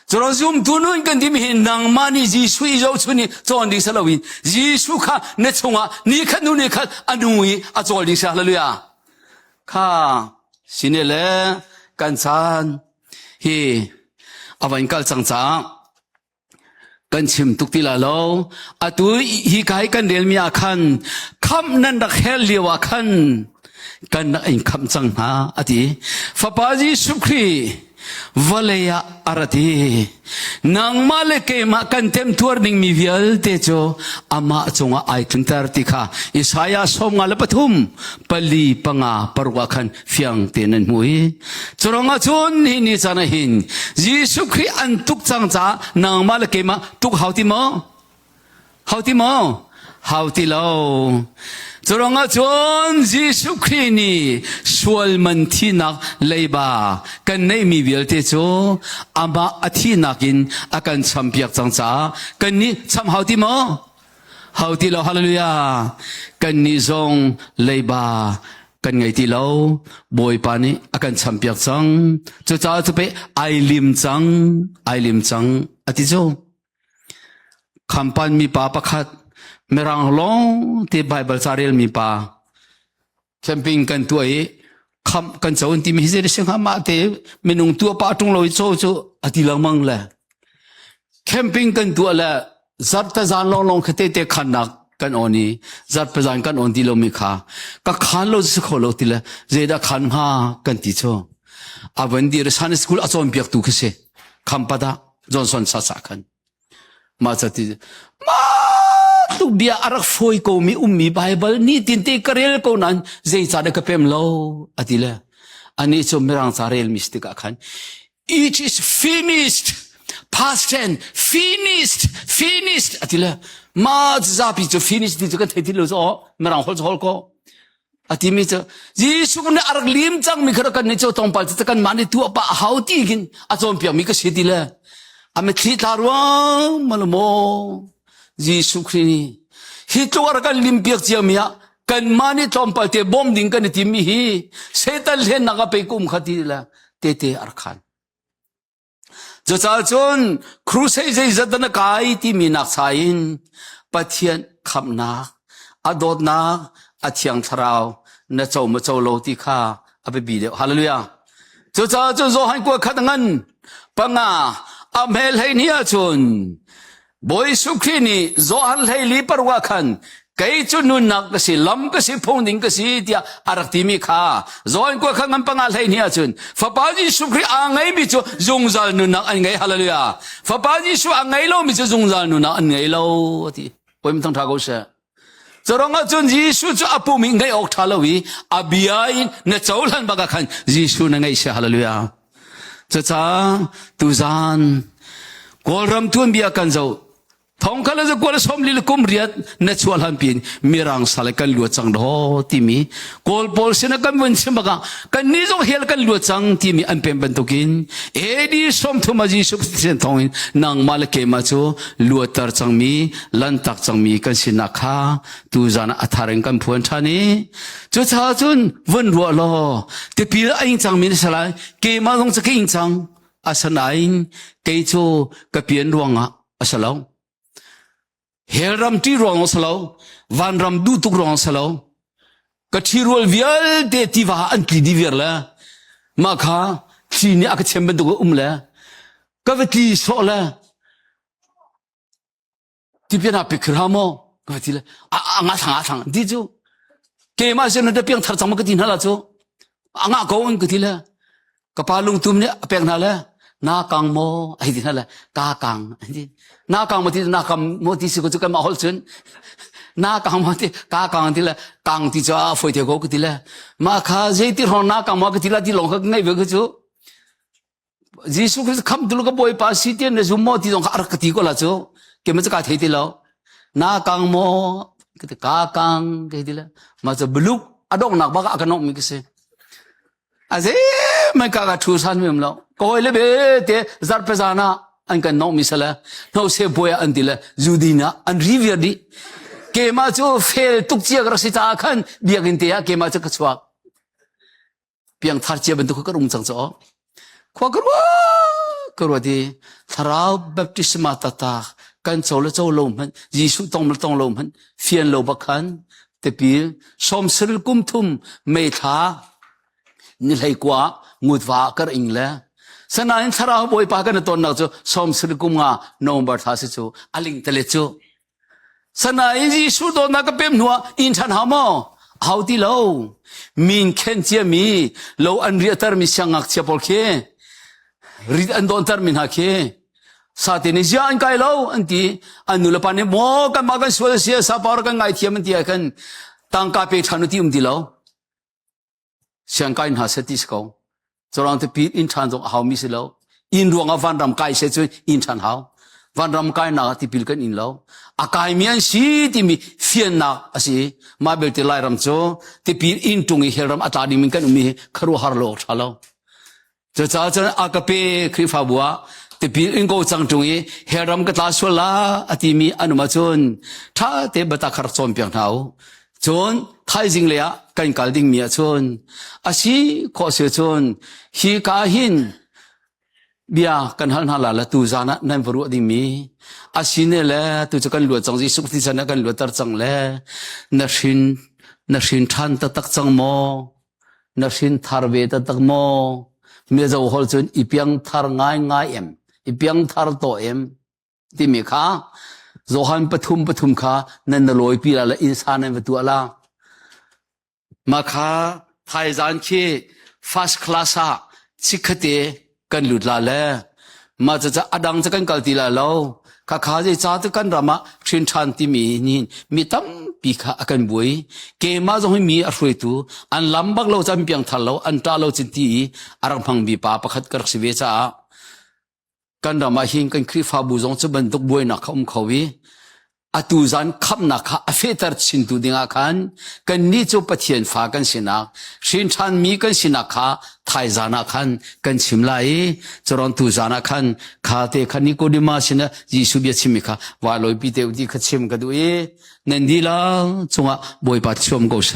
choro zum tunun kan dim hin nang mani ji sui zo chuni chon ding salawin ji su kha ne chunga ni khat nu ni khat anui a chol ding sa hallelujah kha sinele kan chan hi awan kal chang chang kan chim tuk ti la lo atu hi kai kan del mi a khan kham nan da khel liwa khan kan na in kham chang ha ati fa pa ji sukri Valaya arati nang maleke ma kantem tuarning mi vial te cho ama chunga ai tlintar tikha Isaya som ngala pathum pali panga parwa khan fiang tenen hui choronga chun ni ni chana hin Jesu Khri an tuk chang cha nang maleke ma tuk hauti mo hauti lo choranga chon Jesu Khri ni sual man thi nak leiba kan nei mi vial te cho ama athi nakin akan champiak changcha kan ni cham hauti mo hauti lo hallelujah kan ni zong leiba kan ngai ti lo boy pa ni akan champiak chang cho cha chu pe ai lim chang ati cho khampan mi pa pakhat merang long te Bible saril mi pa camping kan tu ai kham kan chawun ti mi se sing ma te minung tu pa tung loi cho ati lang mang la camping kan tu la zat ta zan long khate te khanak kan oni zat pa zan kan on ti lo mi kha ka khan lo su kho lo ti la zeda khan ha kan ti cho awan dir san school achom biak tu khse kham pada Johnson sa khan ma chati ma tu bia arak foi ko mi ummi Bible ni tin te karel ko nan zai cha da ka pem lo atila อันนี้จะไม่รังสารเรลมิสติกะขัน it is finished past tense finished อะทีละมาจะพิจ finish ที่จะกันเทติลุซอไม่รังฮอลก็อะทีมีจะยิสุกันอารักลิมจังมีขรักันนี่จะต้องไปจะกันมันตัวปะหาวตีกินอะจอมเปียมีก็เสียทีละอะไม่ทิตารัวมาลโมยิสุครินีฮิตตัวอารักลิมเปียกเจียมีอะกันมันนี่จอมไปเตะบอมดิ้งกันที่มีฮีเซตัลเห็นนักไปกุมขัดทีละเตะอารักันจะจ้าจนครูเซย์จะดันกายที่มีนักสายนปะเทียนคำนักอดดนักอาเทียงทราวน่าเจ้ามาเจ้าโลติข้าอภิบิเดฮาเลลูยาจะจ้าจนโซหันกว่าขัดงันปังอาอเมลให้เนียจนบอยสุขีนีโซหันให้ลีปรวาขันไกจุนุนนักกสิลำกสิพงดิงกสิเดียอารักติมีข้าโซหันกว่าขันปังอาให้เนียจนฟ้าปาจิสุขีอ่างไงมิจูจงจัลนุนักอันไงฮาเลลูยาฟ้าปาจิสุอ่างไงโลมิจูจงจัลนุนักอันไงโลที่พอมันต้องทากุเชจะร้องจนยิสุจะอภูมิไงออกทาลวีอาบิยายนเจ้าหลันบักขันยิสุนั่งไงเชฮาเลลูยาจะจ้าตุจานกอลรำทุนบิยากันเจ้าท้องเขาจะกอลสมลิลกุมเรียดเนชวลฮันปินมีรังสาลกันลวดจังดอที่มีกอลพอลเซนกันวันเชมบักกันนี่จงเฮลกันลวดจังที่มีอันเป็นบรรทุกินเอดีสมทุมายิสุเซนทองนางมาลเกมาจูลวดตาจังมีลันตักจังมีกันสินักข้าตุจานอัฐารังกันพวนชานีจะชาจุนวันรัวลอแต่ปีละอิงจังมีนสลายเกมาลงจะกิงจังอาสนัยเกจูกะเปียนรวงอาสลาวเฮรัมที่รองสลาววันรัมดูตุกรองสลาวกะทิรวลวิลเดติวาอันกีดิเวร์ละมาข้าทีนี้อักเชมเป็นตัวละกะเวทีโซละที่เป็นอาเปกราโมกะเวทีละงาทางดิจูเกมาเซนเดเปียงทาร์จังมกตินฮะละจูงาโกนกะทีละกะปาลุงตุมเนี่ยเปียงนั่นละนากังโมไอ้ที่นั่นแหละกากังนากังมาที่นากังโมที่สิกุจุกันมาฮอลชนนากังมาที่กากังที่ละกังที่จะฝอยเทโกกที่ละมาข้าเจติรอนนากังมาที่ละที่หลงเขาไงเวกจูยิสุคริสต์คำตุลกับบ่อยภาษีที่เนี่ยจุโมที่ตรงอารักที่ก็ละจูเกี่ยมันจะการเทติละนากังโมที่กากังที่ละมาจะบลุกอดองนักบ้ากันนกมิกเซอาเจไม่กล้าทูสันไม่มแล้วก็เลยเบเตจัดเปซานะอันกันน้องมิสละน้องเสพวยอันที่ละจูดีนะอันรีวิวดีเกมาจูเฟลตุกเจียกรัสิตาขันเบียกินเตียเกมาจูกระชวกเพียงทาร์เจียเป็นตุกกระรุมจังจ้อขวากรัวดีทาราวแบบติสมาตตากันโซลโซลมมันยิสุต้องลมมันเฟียนโลบักขันแต่ปีสมสริกุมทุมเมธานี่เลยกว่างูฟ้ากระอิงแล้วสนานสระบอยปากันตัวนักจูสมสริกุมงาโนมบัตฮาสิจูอลิงเตเลจูสนานยิสุโดนักเป็มหัวอินทันหามอเอาที่เรามินเข็นเจียมีเราอันเรียตร์มิช่างอักเชียปอลเครีดอันโดนตร์มินฮักเคสาธินิจยาอันไกลเราอันที่อันนุลปานิโมกันมากันสวดเสียสาปาร์กันไงเทียมันที่กันตั้งกาเปชันุที่ที่เราเสียงการหาเสติสเขาจรางที่ปีอินทานตรงหามิสิเราอินดวงวันรำไก่เสียจนอินทานหาวันรำไก่นาที่ปีกันอินเราอากาศมีอันสีที่มีเฟียนนาสิมาเบลติไลรำโจที่ปีอินตรงนี้เฮรำอัตาดิมิกันมีครัวฮาร์โลชาเราจะจ้าจนอากาศคริฟาบัวที่ปีอินโกจังตรงนี้เฮรำก็ตาสวลาอติมีอนุมาจนถ้าเตบตาคาร์ซอมเปียงเท้าจนท้ายจริงเลยอ่ะกันกัลดิ้งมีจนอาชีขอเสียจนฮีกาหินเบียกันหันหันละตูจานะนั่นบรู้ดิ้งมีอาชีเนี่ยแหละตูจะกันหลวดจังสิสุขที่จะนักกันหลวดตัดจังแหละนักชินทันตักจังโมนักชินทาร์เวตตักโมเมื่อจะหัวจนอีเปียงทาร์ง่ายเอ็มอีเปียงทาร์โตเอ็มที่มีข้าโจฮันปฐุมข้านั่นนลอยปีละอินสานันตัวละมาข้าไทยจานคีfirst class ชิคเตกันหลุดละเลยมาจะอดังจะกันกัลตีละเราข้าจะจ้าจะกันรามาชินชันที่มีนี่มีตั้ม ปีขากันบุยเกมาจงให้มีอรวยตูอันลำบักเราจำเปียงทัลเราอันตาเราจินตีอารังพังบีปาประคัดกระสิเวจ้ากันดามาหิงกันครีฟาบูจงจะบรรทุกบุยนักเขาวิอตูจันขับนักอเฟตร์สินตูดิงอาคันกันนี่จูปะเทียนฟ้ากันสินักสินชันมีกันสินักขาไทยจานาคันกันชิมไลจรอนตูจานาคันขาเตคันนิโคดิมาสินะยิสุเบียชิมิขาวาลอยปีเตอุดิขชิมกันดูนันดีละจงอ่ะบอยปัดชมกูเส